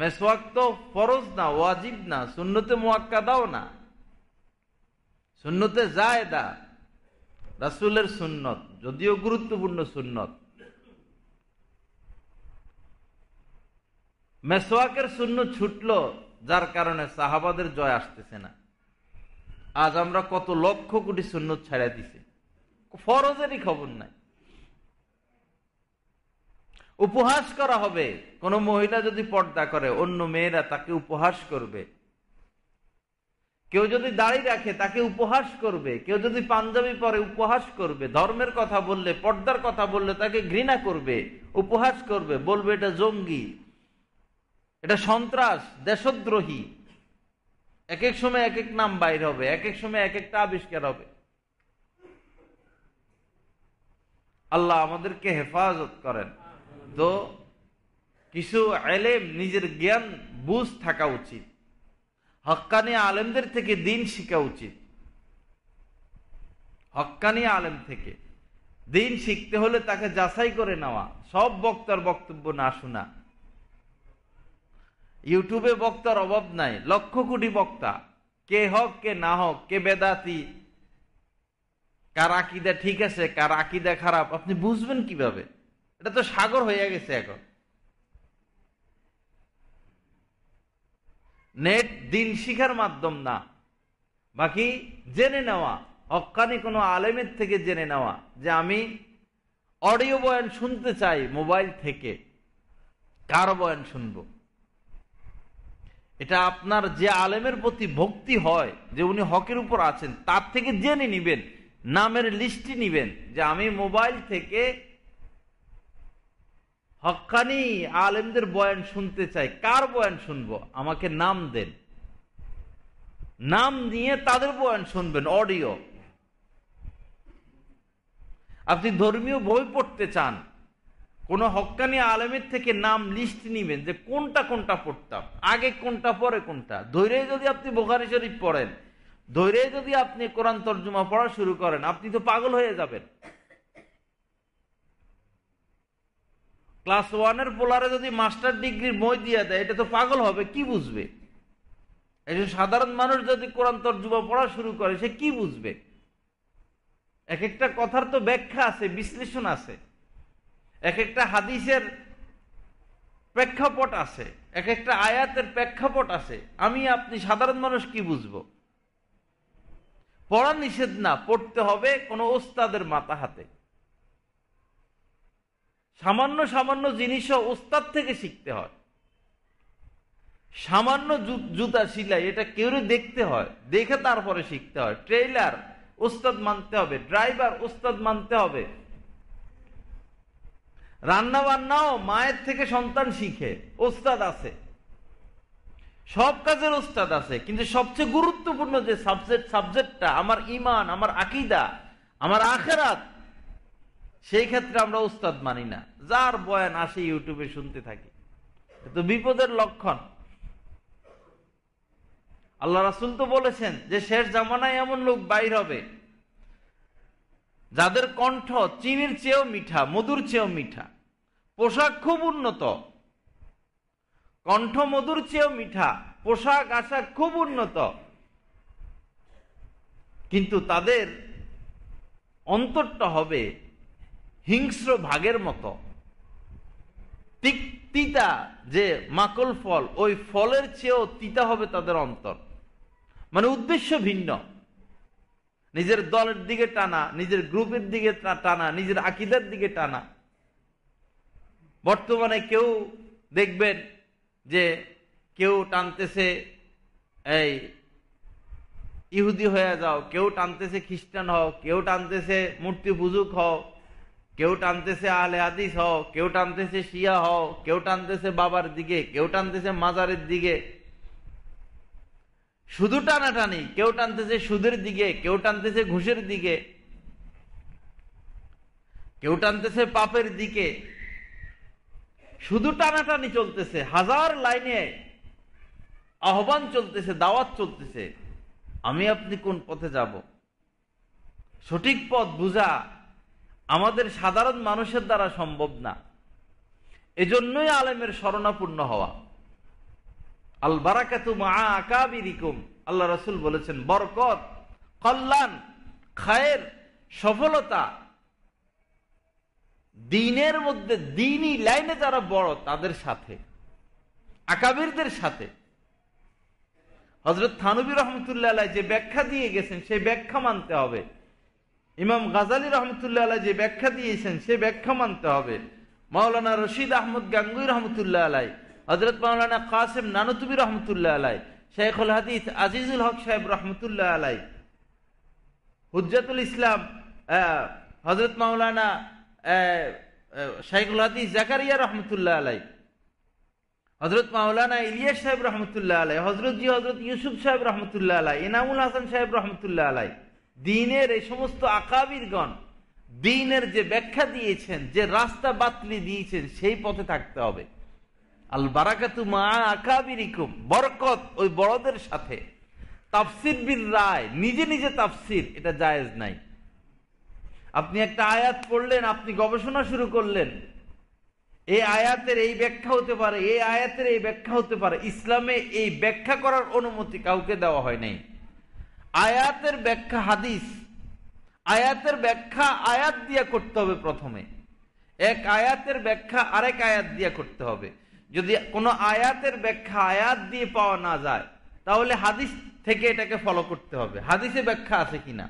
মেসওয়াক তো ফরজ না, ওয়াজিব না, সুন্নতে মুআক্কাদাও না, সুন্নতে জায়েদা, রাসূলের সুন্নত, যদিও গুরুত্বপূর্ণ সুন্নত। মেসওয়াকের সুন্নত ছুটলো, যার কারণে সাহাবাদের জয় আসতেছে না। আজ আমরা কত লক্ষ কোটি সুন্নত ছাড়া দিছি, ফরজেরই খবর নাই। উপহাস করা হবে, কোন মহিলা যদি পর্দা করে অন্য মেয়েরা তাকে উপহাস করবে, কেউ যদি দাড়ি রাখে তাকে উপহাস করবে, কেউ যদি পাঞ্জাবি পরে উপহাস করবে, ধর্মের কথা বললে, পর্দার কথা বললে তাকে ঘৃণা করবে, উপহাস করবে, বলবে এটা জঙ্গি, এটা সন্ত্রাস, দেশদ্রোহী। এক এক সময় এক এক নাম বাইর হবে, এক এক সময় এক একটা আবিষ্কার হবে। আল্লাহ আমাদেরকে হেফাজত করেন। তো কিছু এলেম, নিজের জ্ঞান বুঝ থাকা উচিত, হক্কানি আলেমদের থেকে দিন শিখা উচিত। হক্কানি আলেম থেকে দিন শিখতে হলে তাকে যাচাই করে নেওয়া, সব বক্তার বক্তব্য না শোনা। ইউটিউবে বক্তার অভাব নাই, লক্ষ কোটি বক্তা, কে হক কে না হক, কে বেদাতি, কার আকীদা ঠিক আছে, কার আকীদা খারাপ, আপনি বুঝবেন কিভাবে? এটা তো সাগর হয়ে গেছে এখন। নেট দিন শিখার মাধ্যম না, বাকি জেনে নেওয়া, হক্কানি কোনো আলেমের থেকে জেনে নেওয়া যে আমি অডিও বয়ান শুনতে চাই মোবাইল থেকে, কার বয়ান শুনবো। এটা আপনার যে আলেমের প্রতি ভক্তি হয়, যে উনি হকের উপর আছেন, তার থেকে জেনে নিবেন, নামের লিস্টটি নিবেন যে আমি মোবাইল থেকে হক্কানি আলেমদের বয়ান শুনতে চাই, কার বয়ান শুনবো, আমাকে নাম দেন, নাম নিয়ে তাদের বয়ান শুনবেন অডিও। আপনি ধর্মীয় বই পড়তে চান, কোন হক্কানি আলেমের থেকে নাম লিস্ট নিবেন যে কোনটা কোনটা পড়তাম, আগে কোনটা পরে কোনটা। ধৈর্য যদি আপনি বুখারী শরীফ পড়েন, ধৈর্য যদি আপনি কোরআন তরজমা পড়া শুরু করেন, আপনি তো পাগল হয়ে যাবেন। ক্লাস 1-এর পোলারে যদি মাস্টার ডিগ্রির বই দিয়ে দেয়, এটা তো পাগল হবে, কি বুঝবে? একজন সাধারণ মানুষ যদি কোরআন তরজমা পড়া শুরু করে, সে কি বুঝবে? এক একটা কথার তো ব্যাখ্যা আছে, বিশ্লেষণ আছে, এক একটা হাদিসের প্রেক্ষাপট আছে, এক একটা আয়াতের প্রেক্ষাপট আছে। আমি আপনি সাধারণ মানুষ কি বুঝবো? পড়া নিষেধ না, পড়তে হবে কোনো ওস্তাদের মাথা হাতে। সামান্য সামান্য জিনিসও ওস্তাদ থেকে শিখতে হয়। সামান্য জুতা সিলাই, এটা কেউ দেখতে হয়, দেখে তারপরে শিখতে হয়। ট্রেইলার ওস্তাদ মানতে হবে, ড্রাইভার ওস্তাদ মানতে হবে। রান্না বান্নাও মায়ের থেকে সন্তান শিখে, ওস্তাদ আছে, সব কাজের ওস্তাদ আছে। কিন্তু সবচেয়ে গুরুত্বপূর্ণ যে সাবজেক্টটা আমার ঈমান, আমার আকীদা, আমার আখিরাত, সেই ক্ষেত্রে আমরা ওস্তাদ মানি না। যার বয়ান আসে ইউটিউবে শুনতে থাকি, তো বিপদের লক্ষণ। আল্লাহ রাসূল তো বলেছেন যে শেষ জামানায় এমন লোক বাইর হবে যাদের কণ্ঠ চিনির চেয়েও মিঠা, মধুর চেয়েও মিঠা, পোশাক খুব উন্নত, কণ্ঠ মধুর চেয়েও মিঠা, পোশাক আশাক খুব উন্নত, কিন্তু তাদের অন্তরটা হবে হিংস্র ভাগের মতো, তিতা যে মাকল ফল, ওই ফলের চেয়েও তিতা হবে তাদের অন্তর। মানে উদ্দেশ্য ভিন্ন, নিজের দলের দিকে টানা, নিজের গ্রুপের দিকে টানা, নিজের আকীদার দিকে টানা। বর্তমানে কেউ দেখবেন যে কেউ টানতেছে এই ইহুদি হয়ে যাও, কেউ টানতেছে খ্রিস্টান হও, কেউ টানতেছে মূর্তি পূজক হও, কেউ টানতেছে আহলে হাদিস হও, কেউ টানতেছে শিয়া হও, কেউ টানতেছে বাবার দিকে, কেউ টানতেছে মাজারের দিকে। শুধু টানাটানি, কেউ টানতেছে সুদের দিকে, কেউ টানতেছে ঘুষের দিকে, কেউ টানতেছে পাপের দিকে। শুধু টানাটানি চলতেছে, হাজার লাইনে আহ্বান চলতেছে, দাওয়াত চলতেছে। আমি আপনি কোন পথে যাব? সঠিক পথ বুঝা আমাদের সাধারণ মানুষের দ্বারা সম্ভব না। এজন্যই আলেমের শরণাপন্ন হওয়া। আল বারাকাতু মা আকাবিরিকুম, আল্লাহ রাসূল বলেছেন বরকত, কল্যাণ, খায়ের, সফলতা দ্বীনের মধ্যে, দ্বীনি লাইনে যারা বড় তাদের সাথে, আকাবিরদের সাথে। হযরত থানবী রাহমাতুল্লাহ আলাইহি যে ব্যাখ্যা দিয়ে গেছেন সেই ব্যাখ্যা মানতে হবে। ইমাম গাজালী রাহমাতুল্লাহ আলাইহি যে ব্যাখ্যা দিয়েছেন সেই ব্যাখ্যা মানতে হবে। মাওলানা রশিদ আহমদ গাঙ্গুই রহমতুল্লাহ আলাইহি, হযরত মাওলানা কাসেম নানুতুবি রহমতুল্লাহ আলাইহি, শাইখুল হাদিস আজিজুল হক সাহেব রহমতুল্লাহ আলাইহি, হুজ্জাতুল ইসলাম হযরত মাওলানা শাইখুল হাদিস জাকারিয়া রহমতুল্লাহ আলাইহি, হযরত মাওলানা ইলিয়াস সাহেব রহমতুল্লাহ আলাইহি, হযরত ইউসুফ সাহেব রহমতুল্লাহ আলাইহি, ইনামুল হাসান সাহেব রহমতুল্লাহ আলাইহি, দ্বীনের এই সমস্ত আকাবিরগণ দ্বীনের যে ব্যাখ্যা দিয়েছেন, যে রাস্তা বাতলি দিয়েছেন, সেই পথে থাকতে হবে। আল বারাকাতু মা আকাবিরিকুম, বরকত ওই বড়দের সাথে। তাফসির বিল রায়, নিজে নিজে তাফসির, এটা জায়েজ নাই। আপনি একটা আয়াত পড়লেন, আপনি গবেষণা শুরু করলেন, এই আয়াতের এই ব্যাখ্যা হতে পারে, এই আয়াতের এই ব্যাখ্যা হতে পারে। ইসলামে এই ব্যাখ্যা করার অনুমতি কাউকে দেওয়া হয় নাই। আয়াতের ব্যাখ্যা হাদিস, আয়াতের ব্যাখ্যা আয়াত দিয়ে করতে হবে। প্রথমে এক আয়াতের ব্যাখ্যা আরেক আয়াত দিয়ে করতে হবে। যদি কোনো আয়াতের ব্যাখ্যা আয়াত দিয়ে পাওয়া না যায়, তাহলে হাদিস থেকে এটাকে ফলো করতে হবে। হাদিসে ব্যাখ্যা আছে কিনা,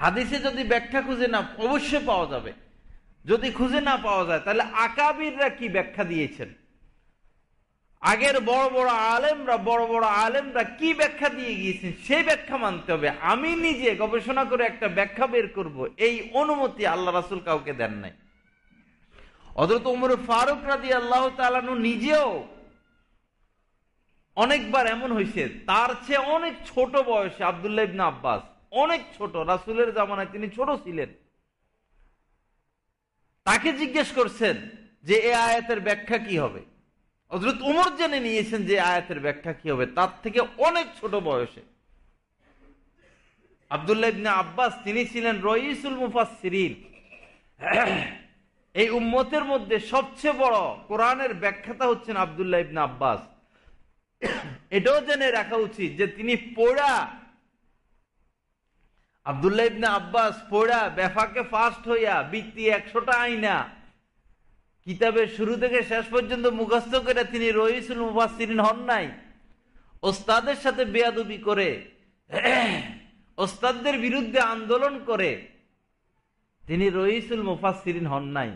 হাদিসে যদি ব্যাখ্যা খুঁজে না, অবশ্যই পাওয়া যাবে। যদি খুঁজে না পাওয়া যায়, তাহলে আকাবিররা কি ব্যাখ্যা দিয়েছেন, আগের বড় বড় আলেমরা কি ব্যাখ্যা দিয়ে গিয়েছেন, সেই ব্যাখ্যা মানতে হবে। আমি নিজে গবেষণা করে একটা ব্যাখ্যা বের করব, এই অনুমতি আল্লাহ রাসূল কাউকে দেন নাই। হযরত ওমর ফারুক রাদিয়াল্লাহু তাআলা আনহু নিজেও অনেকবার এমন হয়েছে, তার চেয়ে অনেক ছোট বয়সে আব্দুল্লাহ ইবনে আব্বাস, অনেক ছোট, রাসূলের জামানায় তিনি ছোট ছিলেন, তাকে জিজ্ঞেস করছেন যে এই আয়াতের ব্যাখ্যা কি হবে। হযরত ওমর জেনে নিয়েছেন যে আয়াতের ব্যাখ্যা কি হবে, তার থেকে অনেক ছোট বয়সে। আব্দুল্লাহ ইবনে আব্বাস তিনি ছিলেন রইসুল মুফাসসিরিন, এই উম্মতের মধ্যে সবচেয়ে বড় কোরআনের ব্যাখ্যাতা হচ্ছেন আব্দুল্লাহ ইবনে আব্বাস। এটাও জেনে রাখা উচিত যে তিনি আব্দুল্লাহ ইবনে আব্বাস পড়া বেফাকে ফাস্ট হইয়া বৃত্তি 100টা আইনা কিতাবের শুরু থেকে শেষ পর্যন্ত মুখস্থ করে তিনি রইসুল মুফাসসিরিন হন নাই। ওস্তাদের সাথে বেয়াদবি করে, ওস্তাদদের বিরুদ্ধে আন্দোলন করে তিনি রইসুল মুফাসসিরিন হন নাই।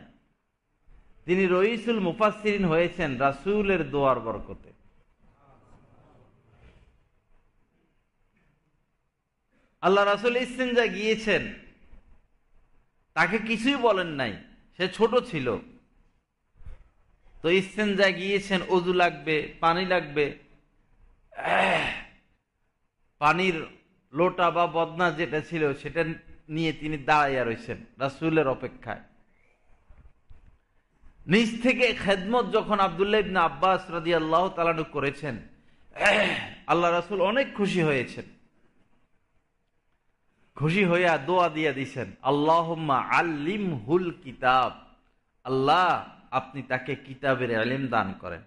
তিনি রইসুল মুফাসসিরিন হয়েছেন রাসূলের দোয়ার বরকতে। আল্লাহ রাসূল ইস্তেনজা গিয়েছেন, তাকে কিছুই বলেন নাই, সে ছোট ছিল। তো ইস্তেনজা গিয়েছেন, ওযু লাগবে, পানি লাগবে, পানির লোটা বা বদনা যেটা ছিল সেটা নিয়ে তিনি দাঁড়াইয়া রয়েছেন রাসূলের অপেক্ষায়। নিজ থেকে খেদমত যখন আব্দুল্লাহ ইবনে আব্বাস রাদিয়াল্লাহু তাআলা আনহু করেছেন, আল্লাহ রাসূল অনেক খুশি হয়েছেন। খুশি হইয়া দোয়া দিয়ে দিছেন, আল্লাহুম্মা আল্লিমহুল কিতাব, আল্লাহ আপনি তাকে কিতাবের ইলম দান করেন।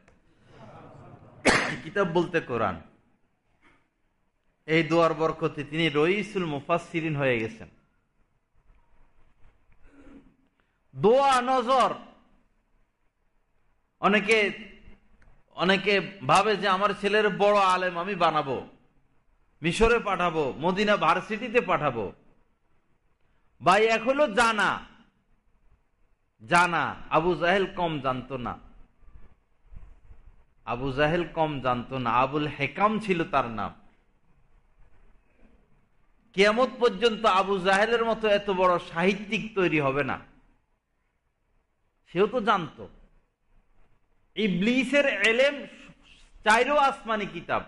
কিতাব বলতে কোরআন। এই দোয়ার বরকতে তিনি রইসুল মুফাসসিরিন হয়ে গেছেন। দোয়া নজর, অনেকে ভাবে যে আমার ছেলের বড় আলেম আমি বানাবো, মিশরে পাঠাবো, মদিনা ভার্সিটিতে পাঠাবো। ভাই এক হলো জানা, আবু জাহেল কম জানতো না, আবুল হেকাম ছিল তার নাম। কিয়ামত পর্যন্ত আবু জাহেলের মতো এত বড় সাহিত্যিক তৈরি হবে না, সেও তো জানতো। ইবলিসের ইলম 4 আসমানি কিতাব,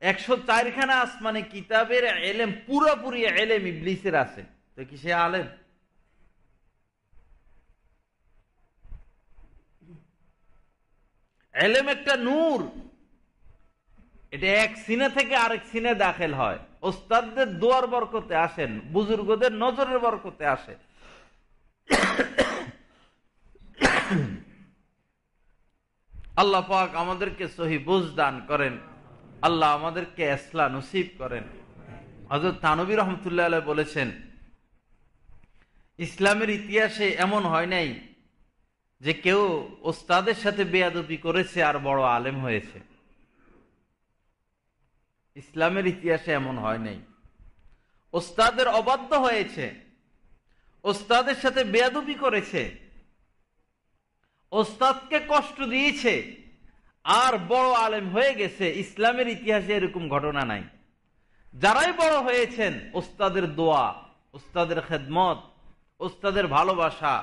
104 খানা আসমানি কিতাবের ইলম, পুরোপুরি ইলম ইবলিসের আছে, তো কি সে আলেম? ইলম একটা নূর, এটা এক সিনা থেকে আরেক সিনে দাখিল হয়। ওস্তাদদের দোয়ার বরকতে আসেন, বুজুর্গদের নজরের বরকতে আসে। আল্লাহ পাক আমাদেরকে সহি বুঝ দান করেন, আল্লাহ আমাদেরকে ইসলাম নসিব করেন। হযরত থানবী রাহমাতুল্লাহ আলাইহি বলেছেন, ইসলামের ইতিহাসে এমন হয় নাই যে কেউ ওস্তাদের সাথে বেয়াদবি করেছে আর বড় আলেম হয়েছে। ইসলামের ইতিহাসে এমন হয় নাই। ওস্তাদের অবাধ্য হয়েছে, ওস্তাদের সাথে বেয়াদবি করেছে, ওস্তাদকে কষ্ট দিয়েছে আর বড় আলেম হয়ে গেছে। ইসলামের ইতিহাসে এরকম ঘটনা নাই। যারাই বড় হয়েছেন, ওস্তাদের দোয়া, ওস্তাদের খেদমত, ওস্তাদের ভালোবাসা,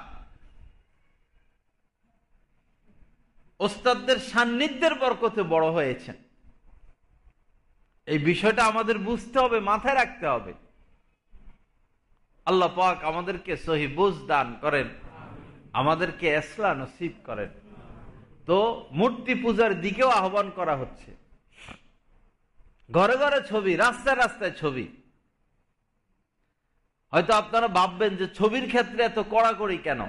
ওস্তাদদের সান্নিধ্যের বরকতে বড় হয়েছেন। এই বিষয়টা আমাদের বুঝতে হবে, মাথায় রাখতে হবে। আল্লাহ পাক আমাদেরকে সহি বুঝ দান করেন, আমাদেরকে ইসলাম নসিব করেন। তো মূর্তি পূজার দিকেও আহ্বান করা হচ্ছে। ঘরে ঘরে ছবি, রাস্তায় রাস্তায় ছবি। হয়তো আপনারা ভাববেন যে ছবির ক্ষেত্রে এত কড়াকড়ি কেন?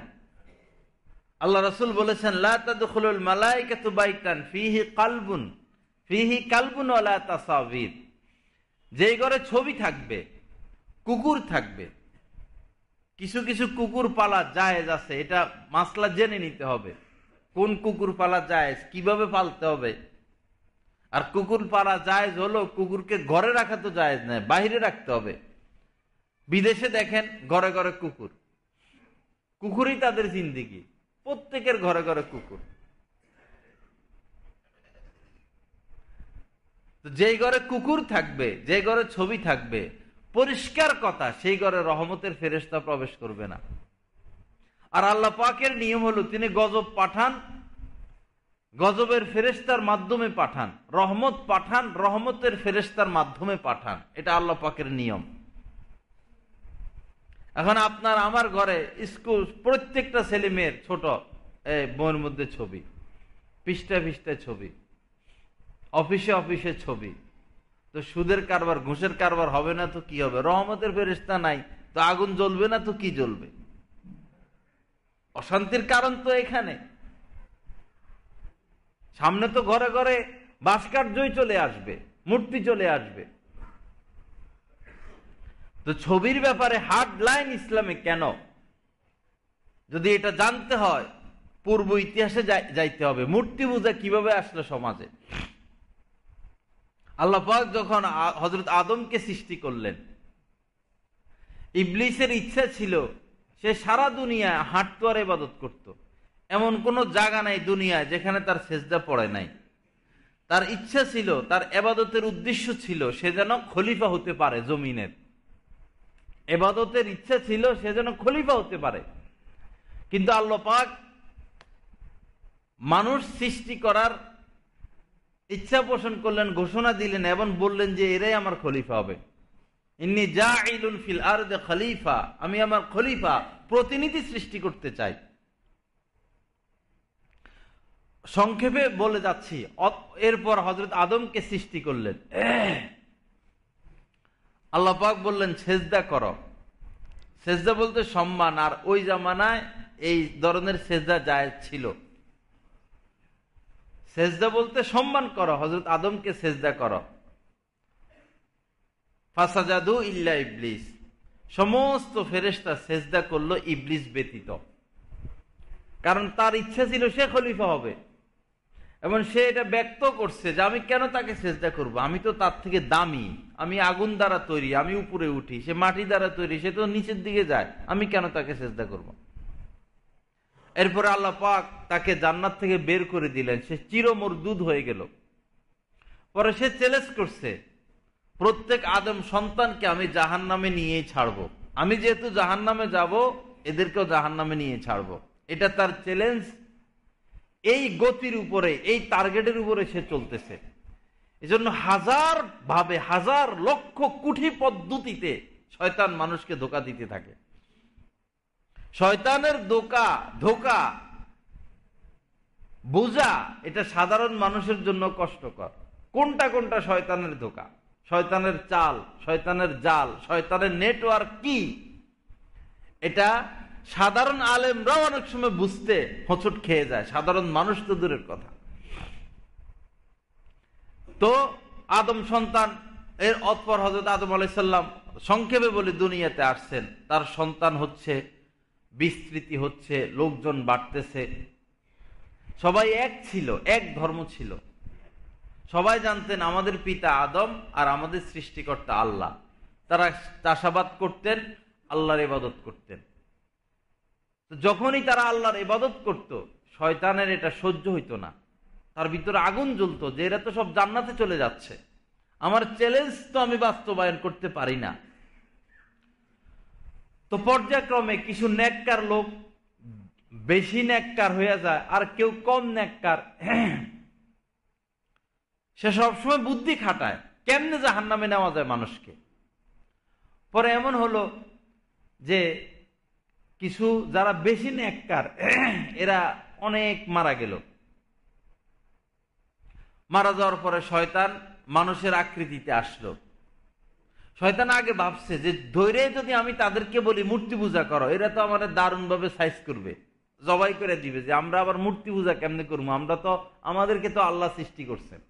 আল্লাহ রাসূল বলেছেন, লা তাদখুলুল মালায়েকাতু বাইতান ফিহি কালবুন ওয়ালা তাসাবির। যেই ঘরে ছবি থাকবে, কুকুর থাকবে, কিছু কিছু কুকুর পালা জায়েজ আছে, এটা মাসলা জেনে নিতে হবে। কোন কুকুর পালা জায়েজ, কিভাবে পালতে হবে। আর কুকুর পালা জায়েজ হলো, কুকুরকে ঘরে রাখা তো জায়েজ নয়, বাইরে রাখতে হবে। বিদেশে দেখেন ঘরে ঘরে কুকুর, কুকুরই তাদের জিন্দেগি, প্রত্যেকের ঘরে ঘরে কুকুর। যেই ঘরে কুকুর থাকবে, যে ঘরে ছবি থাকবে, পরিষ্কার কথা, সেই ঘরে রহমতের ফেরেশতা প্রবেশ করবে না। আর আল্লাহ পাকের নিয়ম হলো তিনি গজব পাঠান, গজবের ফেরেশতার মাধ্যমে পাঠান, রহমত পাঠান, রহমতের ফেরেশতার মাধ্যমে পাঠান। এটা আল্লাহ পাকের নিয়ম। এখন আপনার আমার ঘরে স্কুল, প্রত্যেকটা ছেলে মেয়ের ছোট বইয়ের মধ্যে ছবি, পৃষ্ঠা পৃষ্ঠায় ছবি, অফিসে অফিসে ছবি। তো সুদের কারবার, ঘুষের কারবার হবে না তো কি হবে? রহমতের ফেরেশতা নাই তো আগুন জ্বলবে না তো কি জ্বলবে? অশান্তির কারণ তো এখানে। সামনে তো ঘরে ঘরে ভাস্কর্যই চলে আসবে, মূর্তি চলে আসবে। তো ছবির ব্যাপারে হার্ড লাইন ইসলামে কেন? যদি এটা জানতে হয় পূর্ব ইতিহাসে যাইতে হবে। মূর্তি পূজা কিভাবে আসলো সমাজে? আল্লাহ পাক যখন হযরত আদমকে সৃষ্টি করলেন, ইবলিসের ইচ্ছা ছিল সে সারা দুনিয়ায় হাঁটতো আর ইবাদত করত। এমন কোন জায়গা নাই দুনিয়ায় যেখানে তার সেজদা পড়ে নাই। তার ইচ্ছা ছিল, তার ইবাদতের উদ্দেশ্য ছিল সে যেন খলিফা হতে পারে জমিনের। ইবাদতের ইচ্ছা ছিল সে যেন খলিফা হতে পারে। কিন্তু আল্লাহ পাক মানুষ সৃষ্টি করার ইচ্ছা পোষণ করলেন, ঘোষণা দিলেন এবং বললেন যে এরাই আমার খলিফা হবে। ইন্নী জাইলুন ফিল আরদি খলিফা, আমি আমার খলিফা, প্রতিনিধি সৃষ্টি করতে চাই। সংক্ষেপে বলে যাচ্ছি, এরপর হযরত আদমকে সৃষ্টি করলেন। আল্লাহ পাক বললেন সেজদা করো। সেজদা বলতে সম্মান, আর ওই জামানায় এই ধরনের সেজদা জায়েজ ছিল। সেজদা বলতে সম্মান করো, হযরত আদমকে সেজদা করো। ফাসাজাদু ইল্লা ইবলিস, সমস্ত ফেরেশতা সেজদা করলো ইবলিস ব্যতীত। কারণ তার ইচ্ছা ছিল সে খলিফা হবে এবং সে এটা ব্যক্ত করছে যে আমি কেন তাকে সেজদা করব, আমি তো তার থেকে দামি, আমি আগুন দ্বারা তৈরি, আমি উপরে উঠি, সে মাটি দ্বারা তৈরি, সে তো নিচের দিকে যায়, আমি কেন তাকে সেজদা করব। এরপরে আল্লাহ পাক তাকে জান্নাত থেকে বের করে দিলেন, সে চিরমরদুদ হয়ে গেল। পরে সে চ্যালেঞ্জ করছে প্রত্যেক আদম সন্তানকে আমি জাহান্নামে নিয়েই ছাড়বো, আমি যেহেতু জাহান্নামে যাব এদেরকেও জাহান্নামে নিয়ে ছাড়বো। এটা তার চ্যালেঞ্জ। এই গতির উপরে, এই টার্গেটের উপরে সে চলতেছে। এজন্য হাজার ভাবে, হাজার লক্ষ কোটি পদ্ধতিতে শয়তান মানুষকে ধোঁকা দিতে থাকে। শয়তানের ধোঁকা বোঝা এটা সাধারণ মানুষের জন্য কষ্টকর। কোনটা কোনটা শয়তানের ধোঁকা, শয়তানের চাল, শয়তানের জাল, শয়তানের নেটওয়ার্ক কি, এটা সাধারণ আলেমরাও অনেক সময় বুঝতে হোঁচট খেয়ে যায়, সাধারণ মানুষ তো দূরের কথা। তো আদম সন্তান, এর অতঃপর হযরত আদম আলাইহিস সালাম সংক্ষেপে বলে দুনিয়াতে আসছেন। তার সন্তান হচ্ছে, বিস্তৃতি হচ্ছে, লোকজন বাড়তেছে। সবাই এক ছিল, এক ধর্ম ছিল। সবাই জানতেন আমাদের পিতা আদম আর আমাদের সৃষ্টিকর্তা আল্লাহ। তারা চাষাবাদ করতেন, আল্লাহর ইবাদত করতেন। যখনই তারা আল্লাহর ইবাদত করত, শয়তানের এটা সহ্য হইতো না, তার ভিতরে আগুন জ্বলতো যে এরা তো সব জান্নাতে চলে যাচ্ছে, আমার চ্যালেঞ্জ তো আমি বাস্তবায়ন করতে পারি না। তো পর্যায়ক্রমে কিছু নেককার লোক বেশি নেককার হয়ে যায়, আর কেউ কম নেককার, সে সবসময় বুদ্ধি খাটায় কেমনে জাহান্নামে নেওয়া যায় মানুষকে। পরে এমন হলো যে কিছু যারা বেশি নেককার এরা অনেক মারা গেল। মারা যাওয়ার পরে শয়তান মানুষের আকৃতিতে আসলো। শয়তান আগে ভাবছে যে ধৈর্য যদি আমি তাদেরকে বলি মূর্তি পূজা করো, এরা তো আমাদের দারুণ ভাবে সাইজ করবে, জবাই করে দিবে, যে আমরা আবার মূর্তি পূজা কেমনে করবো, আমরা তো, আমাদেরকে তো আল্লাহ সৃষ্টি করছেন।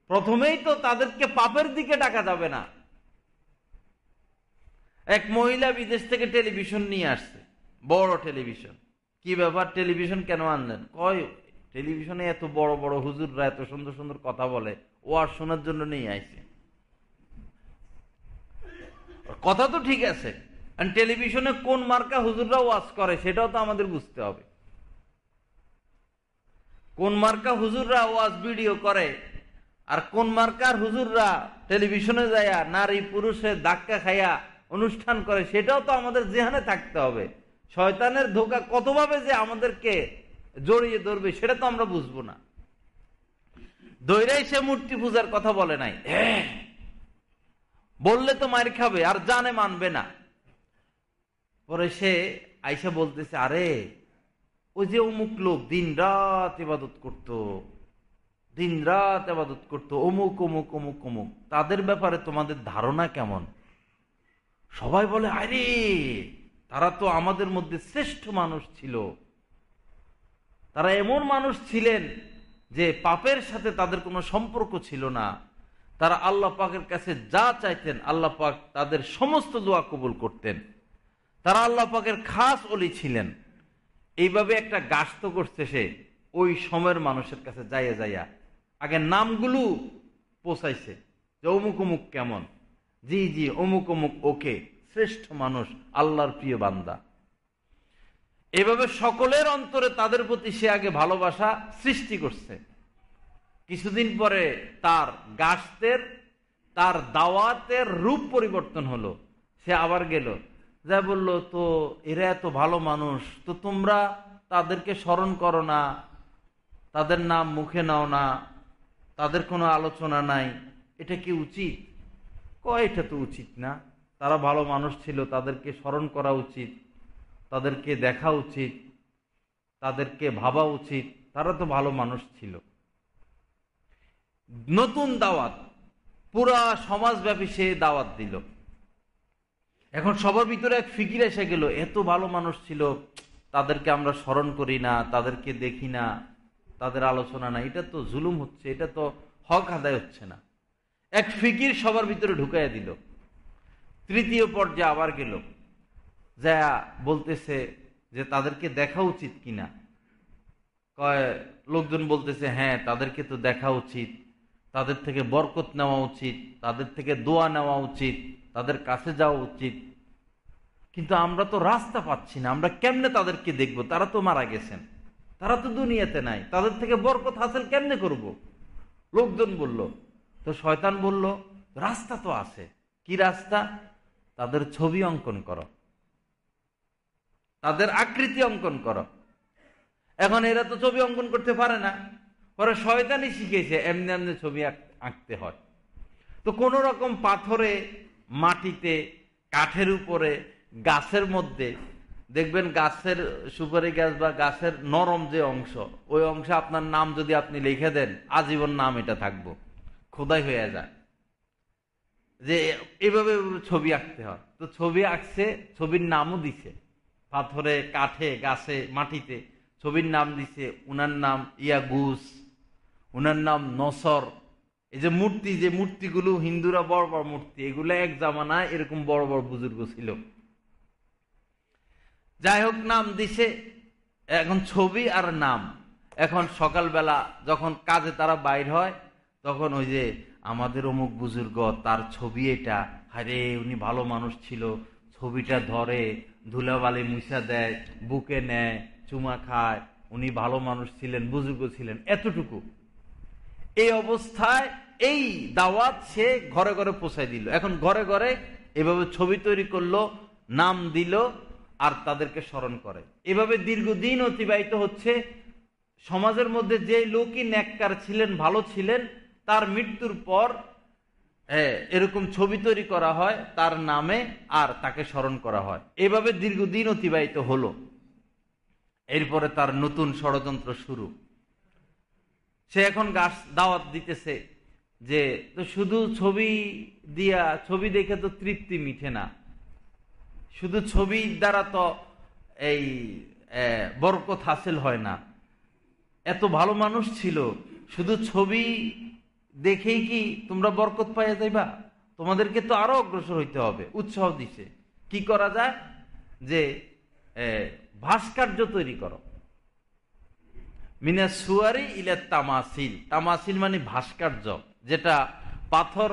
প্রথমেই তো তাদেরকে পাপের দিকে ডাকা যাবে না। এক মহিলা বিদেশ থেকে টেলিভিশন নিয়ে আসছে, বড় টেলিভিশন, কি ব্যাপার, টেলিভিশন কেন আনলেন? কয় টেলিভিশনে এত বড় বড় হুজুররা এত সুন্দর সুন্দর কথা বলে, ও আর শোনার জন্য নিয়ে আইছে। কথা তো ঠিক আছে, টেলিভিশনে কোন মার্কা হুজুররা ওয়াজ করে সেটাও তো আমাদের বুঝতে হবে। কোন মার্কা হুজুররা ওয়াজ ভিডিও করে আর কোন মার্কার হুজুররা টেলিভিশনে যায় নারী পুরুষে ধাক্কা খাইয়া অনুষ্ঠান করে, সেটাও তো আমাদের জেহানে থাকতে হবে। শয়তানের ধোঁকা কতভাবে যে আমাদেরকে জড়িয়ে ধরবে সেটা তো আমরা বুঝবো না। দৈরাই সে মূর্তি পূজার কথা বলে নাই, বললে তো মার খাবে আর জানে মানবে না। পরে সে আইসা বলতেছে, আরে ওই যে অমুক লোক দিন রাত ইবাদত করতো, দিন রাত ইবাদত করতো, অমুক অমুক অমুক অমুক, তাদের ব্যাপারে তোমাদের ধারণা কেমন? সবাই বলে, আরে তারা তো আমাদের মধ্যে শ্রেষ্ঠ মানুষ ছিল, তারা এমন মানুষ ছিলেন যে পাপের সাথে তাদের কোনো সম্পর্ক ছিল না, তারা আল্লাহ পাকের কাছে যা চাইতেন আল্লাহ পাক তাদের সমস্ত দোয়া কবুল করতেন, তারা আল্লাহ পাকের খাস ওলি ছিলেন। এইভাবে একটা গাস্ত করছে সে ওই সময়ের মানুষের কাছে যাইয়া যাইয়া আগে নামগুলো পৌঁছাইছে যে অমুক অমুক কেমন, জি জি অমুক অমুক ওকে, শ্রেষ্ঠ মানুষ, আল্লাহর প্রিয় বান্দা। এভাবে সকলের অন্তরে তাদের প্রতি সে আগে ভালোবাসা সৃষ্টি করছে। কিছুদিন পরে তার গাস্তের, তার দাওয়াতের রূপ পরিবর্তন হলো। সে আবার গেল, যা বলল, তো এরা এত ভালো মানুষ, তো তোমরা তাদেরকে স্মরণ করো না, তাদের নাম মুখে নাও না, তাদের কোনো আলোচনা নাই, এটা কি উচিত? কয় এটা তো উচিত না, তারা ভালো মানুষ ছিল, তাদেরকে স্মরণ করা উচিত, তাদেরকে দেখা উচিত, তাদেরকে ভাবা উচিত, তারা তো ভালো মানুষ ছিল। নতুন দাওয়াত, পুরা সমাজব্যাপী সে দাওয়াত দিল। এখন সবার ভিতরে এক ফিকির এসে গেল, এত ভালো মানুষ ছিল, তাদেরকে আমরা স্মরণ করি না, তাদেরকে দেখি না, তাদের আলোচনা না, এটা তো জুলুম হচ্ছে, এটা তো হক আদায় হচ্ছে না। এক ফিকির সবার ভিতরে ঢুকাইয়া দিল। তৃতীয় পর্যায়ে আবার গেল, যা বলতেছে যে তাদেরকে দেখা উচিত কিনা। লোকজন বলতেছে, হ্যাঁ তাদেরকে তো দেখা উচিত, তাদের থেকে বরকত নেওয়া উচিত, তাদের থেকে দোয়া নেওয়া উচিত, তাদের কাছে যাওয়া উচিত। কিন্তু আমরা তো রাস্তা পাচ্ছি না, আমরা কেমনে তাদেরকে দেখবো? তারা তো মারা গেছেন, তারা তো দুনিয়াতে নাই, তাদের থেকে বরকত হাসিল কেমনে করব? লোকজন বলল। তো শয়তান বলল, রাস্তা তো আছে। কি রাস্তা? তাদের ছবি অঙ্কন করো, তাদের আকৃতি অঙ্কন করো। এখন এরা তো ছবি অঙ্কন করতে পারে না, ওরা শয়তানই শিখেছে এমনি এমনি ছবি আঁকতে হয়। তো কোন রকম পাথরে, মাটিতে, কাঠের উপরে, গাছের মধ্যে, দেখবেন গাছের সুপারি গাছ বা গাছের নরম যে অংশ, ওই অংশে আপনার নাম যদি আপনি লিখে দেন, আজীবন নাম এটা থাকবো, খোদাই হয়ে যায়। যে এভাবে ছবি আঁকতে হয়। তো ছবি আঁকছে, ছবির নামও দিছে, পাথরে, কাঠে, গাছে, মাটিতে ছবির নাম দিছে। উনার নাম ইয়াগুস, উনার নাম নসর। এই যে মূর্তি, যে মূর্তিগুলো হিন্দুরা বড় বড় মূর্তি, এগুলো এক জামানায় এরকম বড় বড় বুজুর্গ ছিল। যাই হোক, নাম দিছে। এখন ছবি আর নাম। এখন সকালবেলা যখন কাজে তারা বাইর হয়, তখন ওই যে আমাদের অমুক বুজুর্গ, তার ছবি এটা, আরে উনি ভালো মানুষ ছিল, ছবিটা ধরে ধুলাবালি মুছা দেয়, বুকে নেয়, চুমা খায়, উনি ভালো মানুষ ছিলেন, বুজুর্গ ছিলেন, এতটুকু। এই অবস্থায় এই দাওয়াত সে ঘরে ঘরে পৌঁছায় দিল। এখন ঘরে ঘরে এভাবে ছবি তৈরি করলো, নাম দিল, আর তাদেরকে স্মরণ করে। এভাবে দীর্ঘদিন অতিবাহিত হচ্ছে। সমাজের মধ্যে যে লোকই নেককার ছিলেন, ভালো ছিলেন, তার মৃত্যুর পর এরকম ছবি তৈরি করা হয় তার নামে, আর তাকে স্মরণ করা হয়। এভাবে দীর্ঘদিন অতিবাহিত হলো। এরপরে তার নতুন ষড়যন্ত্র শুরু। সে এখন দাওয়াত দিতেছে যে তো শুধু ছবি দিয়া, ছবি দেখে তো তৃপ্তি মিঠে না, শুধু ছবির দ্বারা তো এই বরকত হাসিল হয় না। এত ভালো মানুষ ছিল, শুধু ছবি দেখেই কি তোমরা বরকত পাইয়া যাইবা? তোমাদেরকে তো আরো অগ্রসর হইতে হবে। উৎসাহ দিছে। কি করা যায়? যে ভাস্কর্য তৈরি করো। মিনাস সুয়ারি ইলা তামাসিল, তামাসিল মানে ভাস্কর্য, যেটা পাথর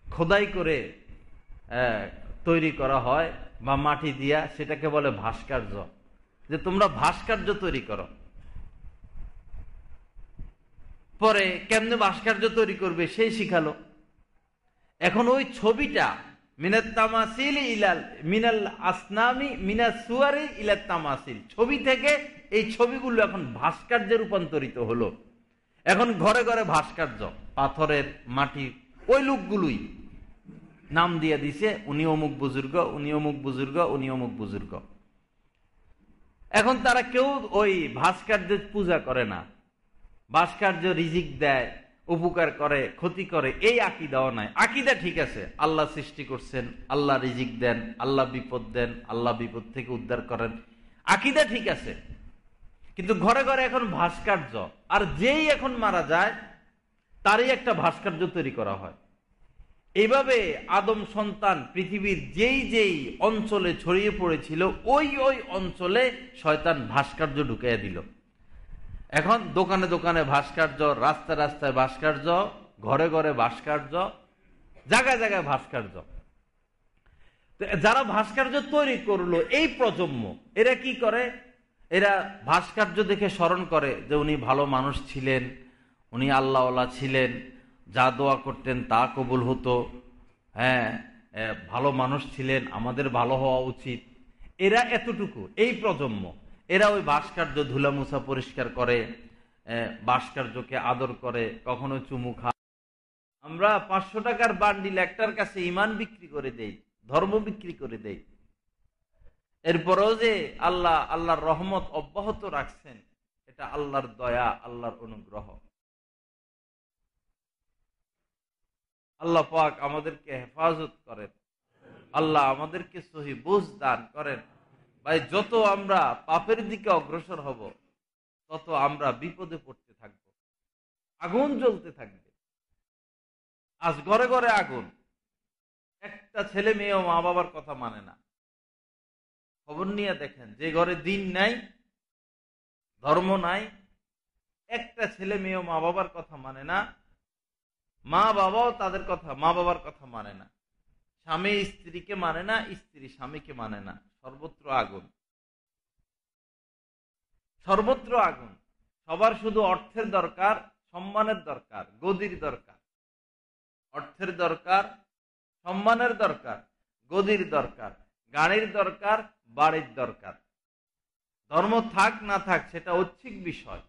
খোদাই করে তৈরি করা হয় বা মাটি দিয়া, সেটাকে বলে ভাস্কর্য। যে তোমরা ভাস্কর্য তৈরি করো। পরে কেমনে ভাস্কর্য তৈরি করবে সেই শিখালো। এখন ওই ছবিটা মিনাত তামাসিল ইলাল মিনাল আসনামি মিনাস সুয়ারি ইলা তামাসিল, ছবি থেকে এই ছবিগুলো এখন ভাস্কর্যে রূপান্তরিত হলো। এখন ঘরে ঘরে ভাস্কর্য, পাথরের, মাটির, ওই লোকগুলোই নাম দিয়ে দিছে উনি অমুক বুজুর্গ, উনি অমুক বুজুর্গ, উনি অমুক বুজুর্গ। এখন তারা কেউ ওই ভাস্কর্যের পূজা করে না। ভাস্কর্য রিজিক দেয়, উপকার করে, ক্ষতি করে, এই আকীদাও নাই। আকীদা ঠিক আছে, আল্লাহ সৃষ্টি করছেন, আল্লাহ রিজিক দেন, আল্লাহ বিপদ দেন, আল্লাহ বিপদ থেকে উদ্ধার করেন, আকীদা ঠিক আছে। কিন্তু ঘরে ঘরে এখন ভাস্কর্য, আর যেই এখন মারা যায় তারই একটা ভাস্কর্য তৈরি করা হয়। এইভাবে আদম সন্তান পৃথিবীর যেই যেই অঞ্চলে ছড়িয়ে পড়েছিল ওই ওই অঞ্চলে শয়তান ভাস্কর্য ঢুকিয়ে দিল। এখন দোকানে দোকানে ভাস্কর্য, রাস্তায় রাস্তায় ভাস্কর্য, ঘরে ঘরে ভাস্কর্য, জায়গায় জায়গায় ভাস্কর্য। যারা ভাস্কর্য তৈরি করলো এই প্রজন্ম, এরা কি করে? এরা ভাস্কর্য দেখে স্মরণ করে যে উনি ভালো মানুষ ছিলেন, উনি আল্লাহওয়ালা ছিলেন, যা দোয়া করতেন তা কবুল হতো, হ্যাঁ ভালো মানুষ ছিলেন, আমাদের ভালো হওয়া উচিত। এরা এতটুকু, এই প্রজন্ম, এরা ওই ভাস্কর্য ধুলা মুছা পরিষ্কার করে, ভাস্কর্যকে আদর করে, কখনো চুমু খায়। আমরা 500 টাকার বান্ডিল একটার কাছে ইমান বিক্রি করে দেই, ধর্ম বিক্রি করে দেই। এরপরেও যে আল্লাহর রহমত অব্যাহত রাখছেন, এটা আল্লাহর দয়া, আল্লাহর অনুগ্রহ। আল্লাহ পাক আমাদেরকে হেফাজত করেন, আল্লাহ আমাদেরকে সহি বুঝ দান করেন। ভাই, যত আমরা পাপের দিকে অগ্রসর হব তত আমরা বিপদে পড়তে থাকবো, আগুন জ্বলতে থাকবে। আজ ঘরে ঘরে আগুন, একটা ছেলে মেয়েও মা বাবার কথা মানে না। খবর নিয়ে দেখেন, যে ঘরে দিন নাই, ধর্ম নাই, একটা ছেলে মেয়েও মা বাবার কথা মানে না, মা বাবাও তাদের কথা, মা বাবার কথা মানে না, স্বামী স্ত্রীকে মানে না, স্ত্রী স্বামীকে মানে না। সর্বত্র আগুন, সর্বত্র আগুন। সবার শুধু অর্থের দরকার, সম্মানের দরকার, গদির দরকার। অর্থের দরকার, সম্মানের দরকার, গদির দরকার, গাড়ির দরকার, বাড়ির দরকার। ধর্ম থাক না থাক সেটা ঐচ্ছিক বিষয়,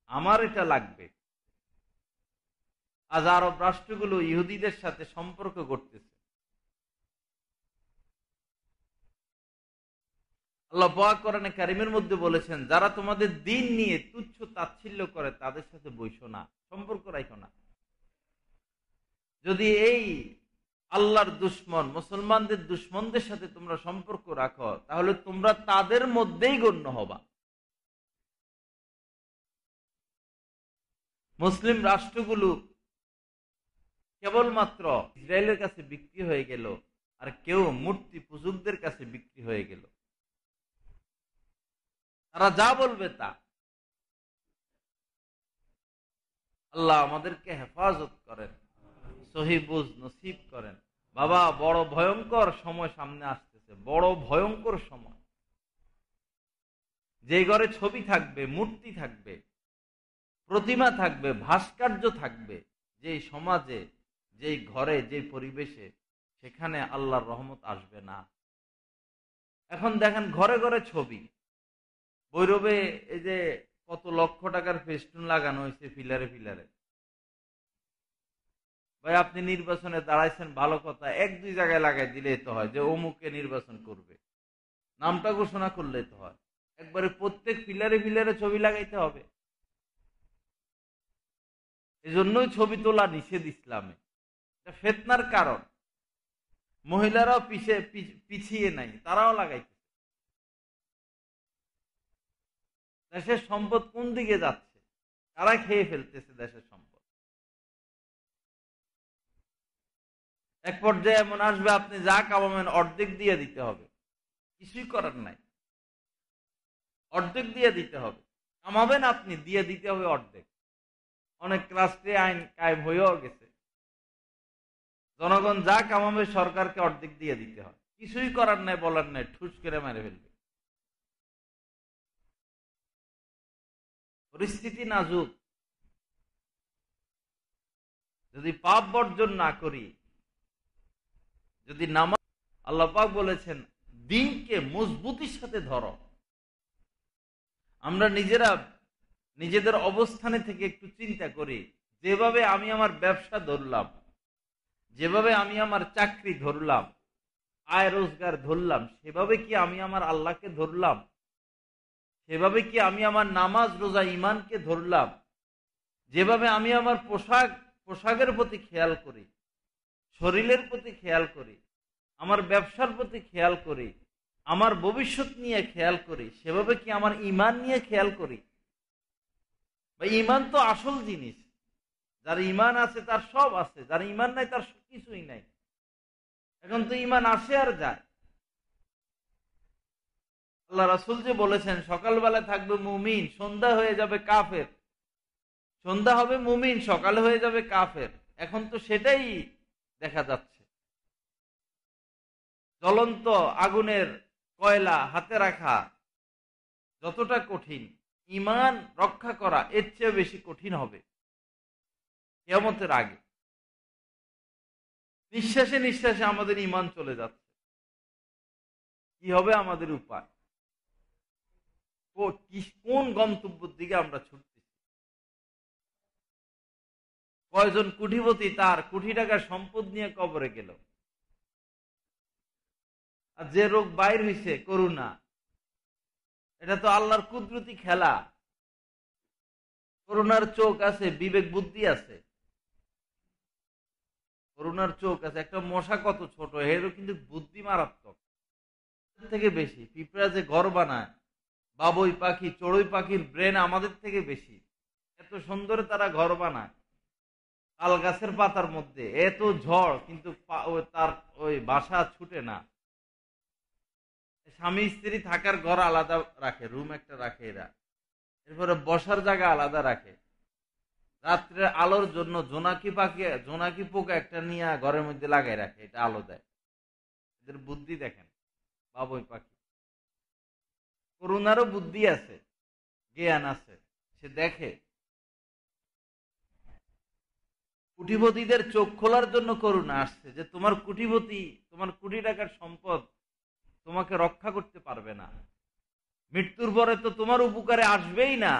আমার এটা লাগবে। আজ আরব রাষ্ট্রগুলো ইহুদিদের সাথে সম্পর্ক করতেছে। আল্লাহ পাক কোরআনে কারিমের মধ্যে বলেছেন, যারা তোমাদের দিন নিয়ে তুচ্ছ তাচ্ছিল্য করে তাদের সাথে বইসো না, সম্পর্ক রাখো না। যদি এই আল্লাহর দুশ্মন, মুসলমানদের দুশ্মনদের সাথে তোমরা সম্পর্ক রাখো, তাহলে তোমরা তাদের মধ্যেই গণ্য হবা। মুসলিম রাষ্ট্রগুলো কেবলমাত্র ইসরায়েলের কাছে বিক্রি হয়ে গেল, আর কেউ মূর্তি পূজকদের কাছে বিক্রি হয়ে গেল। তারা যা বলবে তা। আল্লাহ আমাদেরকে হেফাজত করেন, সহি বুঝ নসিব করেন। বাবা, বড় ভয়ঙ্কর সময় সামনে আসতেছে, বড় ভয়ঙ্কর সময়। যে ঘরে ছবি থাকবে, মূর্তি থাকবে, প্রতিমা থাকবে, ভাস্কর্য থাকবে, যেই সমাজে, যেই ঘরে, যেই পরিবেশে, সেখানে আল্লাহর রহমত আসবে না। এখন দেখেন ঘরে ঘরে ছবি। ভৈরবে এই যে কত লক্ষ টাকার ফেস্টুন লাগানো হয়েছে ফিলারে ফিলারে। ভাই, আপনি নির্বাচনে দাঁড়াইছেন, ভালো কথা, 1-2 জায়গায় লাগাই দিলেই তো হয় যে অমুককে নির্বাচন করবে, নামটা ঘোষণা করলেই তো হয়। একবারে প্রত্যেক ফিলারে ফিলারে ছবি লাগাইতে হবে? এজন্যই ছবি তোলা নিষেধ ইসলামে। এটা ফিতনার কারণ। মহিলারাও পিছিয়ে নাই, তারাও লাগাইছে। দেশের সম্পদ কোন দিকে যাচ্ছে? কারা খেয়ে ফেলতেছে দেশের সম্পদ? এক পর্যায়ে এমন আসবে, আপনি যা কামাবেন অর্ধেক দিয়ে দিতে হবে, কিছুই করার নাই। অর্ধেক দিয়ে দিতে হবে। কামাবেন আপনি, দিয়ে দিতে হবে অর্ধেক। অনেক রাষ্ট্রে আইন কায়েম হয়েও গেছে, জনগণ যা কামাবে সরকারকে অর্ধেক দিয়ে দিতে হয়। কিছুই করার নাই, বলার নাই, ঠুস করে মেরে ফেলবে। পরিস্থিতি নাজুক। যদি পাপ বর্জন না করি, যদি নামাজ, আল্লাহ পাক বলেছেন দিনকে মজবুতির সাথে ধরো। আমরা নিজেরা নিজেদের অবস্থানে থেকে একটু চিন্তা করি, যেভাবে আমি আমার ব্যবসা ধরলাম, যেভাবে আমি আমার চাকরি ধরলাম, আয় রোজগার ধরলাম, সেভাবে কি আমি আমার আল্লাহকে ধরলাম? সেভাবে কি আমি আমার নামাজ রোজা ইমানকে ধরলাম? যেভাবে আমি আমার পোশাকের প্রতি খেয়াল করি, শরীরের প্রতি খেয়াল করি, আমার ব্যবসার প্রতি খেয়াল করি, আমার ভবিষ্যৎ নিয়ে খেয়াল করি, সেভাবে কি আমার ইমান নিয়ে খেয়াল করি? ইমান তো আসল জিনিস। যার ইমান আছে তার সব আছে, যার ইমান নাই তার কিছুই নাই। এখন তো ইমান আসে আর যায়। আল্লাহ রাসূল যে বলেছেন সকালবেলা থাকবে মুমিন, সন্ধ্যা হয়ে যাবে কাফের। সন্ধ্যা হবে মুমিন, সকাল হয়ে যাবে কাফের। এখন তো সেটাই দেখা যাচ্ছে। জ্বলন্ত আগুনের কয়লা হাতে রাখা যতটা কঠিন, ইমান রক্ষা করা এর চেয়ে বেশি কঠিন হবে কিয়ামতের আগে। নিঃশ্বাসে নিঃশ্বাসে আমাদের ইমান চলে যাচ্ছে। কি হবে আমাদের উপায়? কোন গন্তব্যের দিকে আমরা ছুটতেছি? কয়জন কোটিপতি তার কোটি টাকার সম্পদ নিয়ে কবরে গেল। আর যে রোগ বাইর হইছে করোনা, এটা তো আল্লাহর কুদরতি খেলা। করোনার চোখ আছে, বিবেক বুদ্ধি আছে। করোনার চোখ আছে, একটা মশা কত ছোট, এরও কিন্তু বুদ্ধি মারাত্মক থেকে বেশি। পিঁপড়া যে ঘর বানায়, বাবুই পাখি, চড়ুই পাখির ব্রেন আমাদের থেকে বেশি। এত সুন্দর তারা ঘর বানায় তাল গাছের পাতার মধ্যে, এত ঝড় কিন্তু তার ওই বাসা ছুটে না। স্বামী স্ত্রী থাকার ঘর আলাদা রাখে, রুম একটা রাখে এরা, এরপরে বসার জায়গা আলাদা রাখে। রাত্রে আলোর জন্য জোনাকি পোকা একটা নিয়ে ঘরের মধ্যে লাগাই রাখে, এটা আলো দেয়। এদের বুদ্ধি দেখেন, বাবুই পাখি। করুণারও বুদ্ধি আছে, জ্ঞান আছে, সে দেখে। কোটিপতিদের চোখ খোলার জন্য করুণা আসছে, যে তোমার কোটিপতি, তোমার কোটি টাকার সম্পদ তোমাকে রক্ষা করতে পারবে না, মৃত্যুর পরে তো তোমার উপকারে আসবেই না।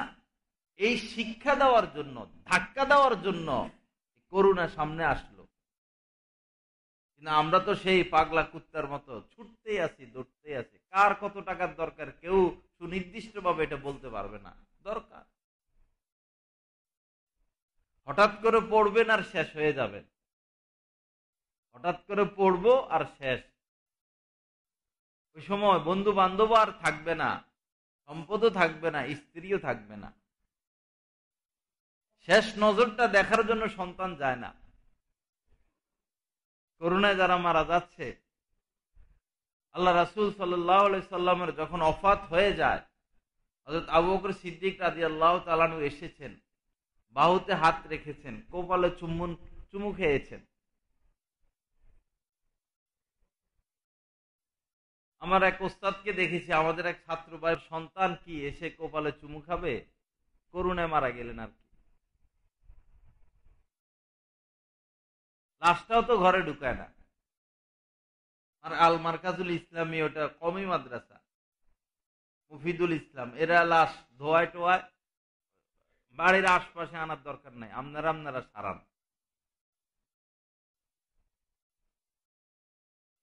এই শিক্ষা দেওয়ার জন্য, ধাক্কা দেওয়ার জন্য করুণা সামনে আসলো। কিন্তু আমরা তো সেই পাগলা কুত্তার মতো ছুটতেই আছি, দৌড়তেই আছি। কার কত টাকার দরকার কেউ সুনির্দিষ্ট ভাবে এটা বলতে পারবে না। দরকার হঠাৎ করে পড়বেন আর শেষ হয়ে যাবেন, হঠাৎ করে পড়বো আর শেষ। ওই সময় বন্ধু বান্ধব আর থাকবে না, সম্পদও থাকবে না, স্ত্রীও থাকবে না। শেষ নজরটা দেখার জন্য সন্তান যায় না। করোনায় যারা মারা যাচ্ছে, আল্লাহ রাসূল সাল্লাল্লাহু আলাইহি সাল্লামের যখন ওফাত হয়ে যায়, হযরত আবু বকর সিদ্দিক রাদিয়াল্লাহু তাআলা আনহু এসেছেন, বাহুতে হাত রেখেছেন, কপালে চুমু খেয়েছেন। আমার এক ওস্তাদকে দেখেছি, আমাদের এক ছাত্র ভাইয়ের সন্তান কি এসে কপালে চুমু খাবে? করোনায় মারা গেলেন আর কি। লাশটাও তো ঘরে ঢুকায় না। আর আল মার্কাজুল ইসলামী, ওটা কওমি মাদ্রাসা, মুফিদুল ইসলাম, এরা লাশ ধোয়ায় টোয়ায়, বাড়ির আশপাশে আনার দরকার নাই, আপনারা সারান।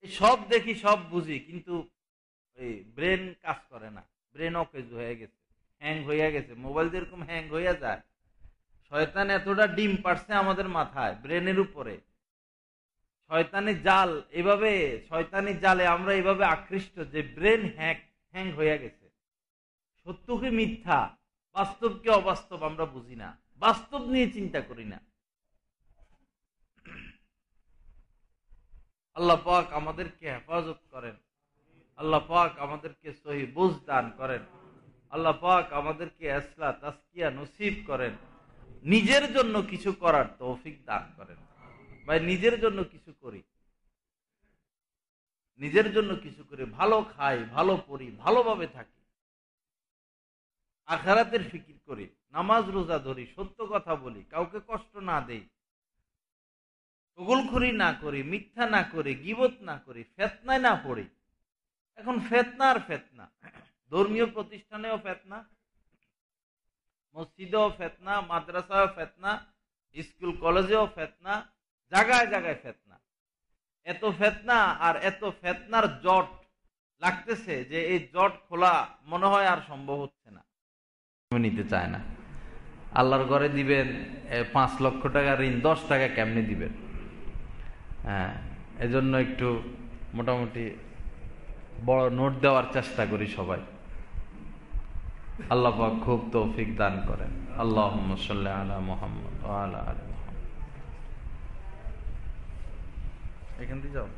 সব দেখি, সব বুঝি, কিন্তু ওই ব্রেন কাজ করে না। ব্রেন অকেজ হয়ে গেছে, হ্যাং হইয়া গেছে। মোবাইল যেরকম হ্যাং হইয়া যায়, শয়তান এতটা ডিম পারছে আমাদের মাথায়, ব্রেনের উপরে। শয়তানি জাল, এভাবে শয়তানি জালে আমরা এভাবে আকৃষ্ট যে ব্রেন হ্যাং হইয়া গেছে। সত্য কি মিথ্যা, বাস্তব কি অবাস্তব আমরা বুঝি না, বাস্তব নিয়ে চিন্তা করি না। আল্লাহ পাক আমাদেরকে হেফাজত করেন, আল্লাহ পাক আমাদেরকে সহি বুঝ দান করেন। আল্লাহ পাক আমাদেরকে ইসলাহ তাজকিয়া নসিব করেন, নিজের জন্য কিছু করার তৌফিক দান করেন। ভাই নিজের জন্য কিছু করি, নিজের জন্য কিছু করি, ভালো খাই, ভালো পড়ি, ভালোভাবে থাকি, আখিরাতের ফিকির করি, নামাজ রোজা ধরি, সত্য কথা বলি, কাউকে কষ্ট না দেই, চগলখড়ি না করি, মিথ্যা না করি, গীবত না করি, ফেতনায় না পড়ি। এখন ফেতনা আর ফেতনা, ধর্মীয় প্রতিষ্ঠানেও ফেতনা, মসজিদেও ফেতনা, মাদ্রাসায়ও ফেতনা, স্কুল কলেজেও ফেতনা, জায়গায় জায়গায় ফেতনা। এত ফেতনা আর এত ফেতনার জট লাগতেছে যে এই জট খোলা মনে হয় আর সম্ভব হচ্ছে না, নিতে চায় না। আল্লাহর ঘরে দিবেন 5 লক্ষ টাকা ঋণ, 10 টাকা কেমনে দিবেন? হ্যাঁ, এজন্য একটু মোটামুটি বড় নোট দেওয়ার চেষ্টা করি সবাই। আল্লাহ পাক খুব তৌফিক দান করেন। আল্লাহুম্মা সাল্লি আলা মুহাম্মদ ওয়া আলা আলি মুহাম্মদ। এখান দিয়ে যাও।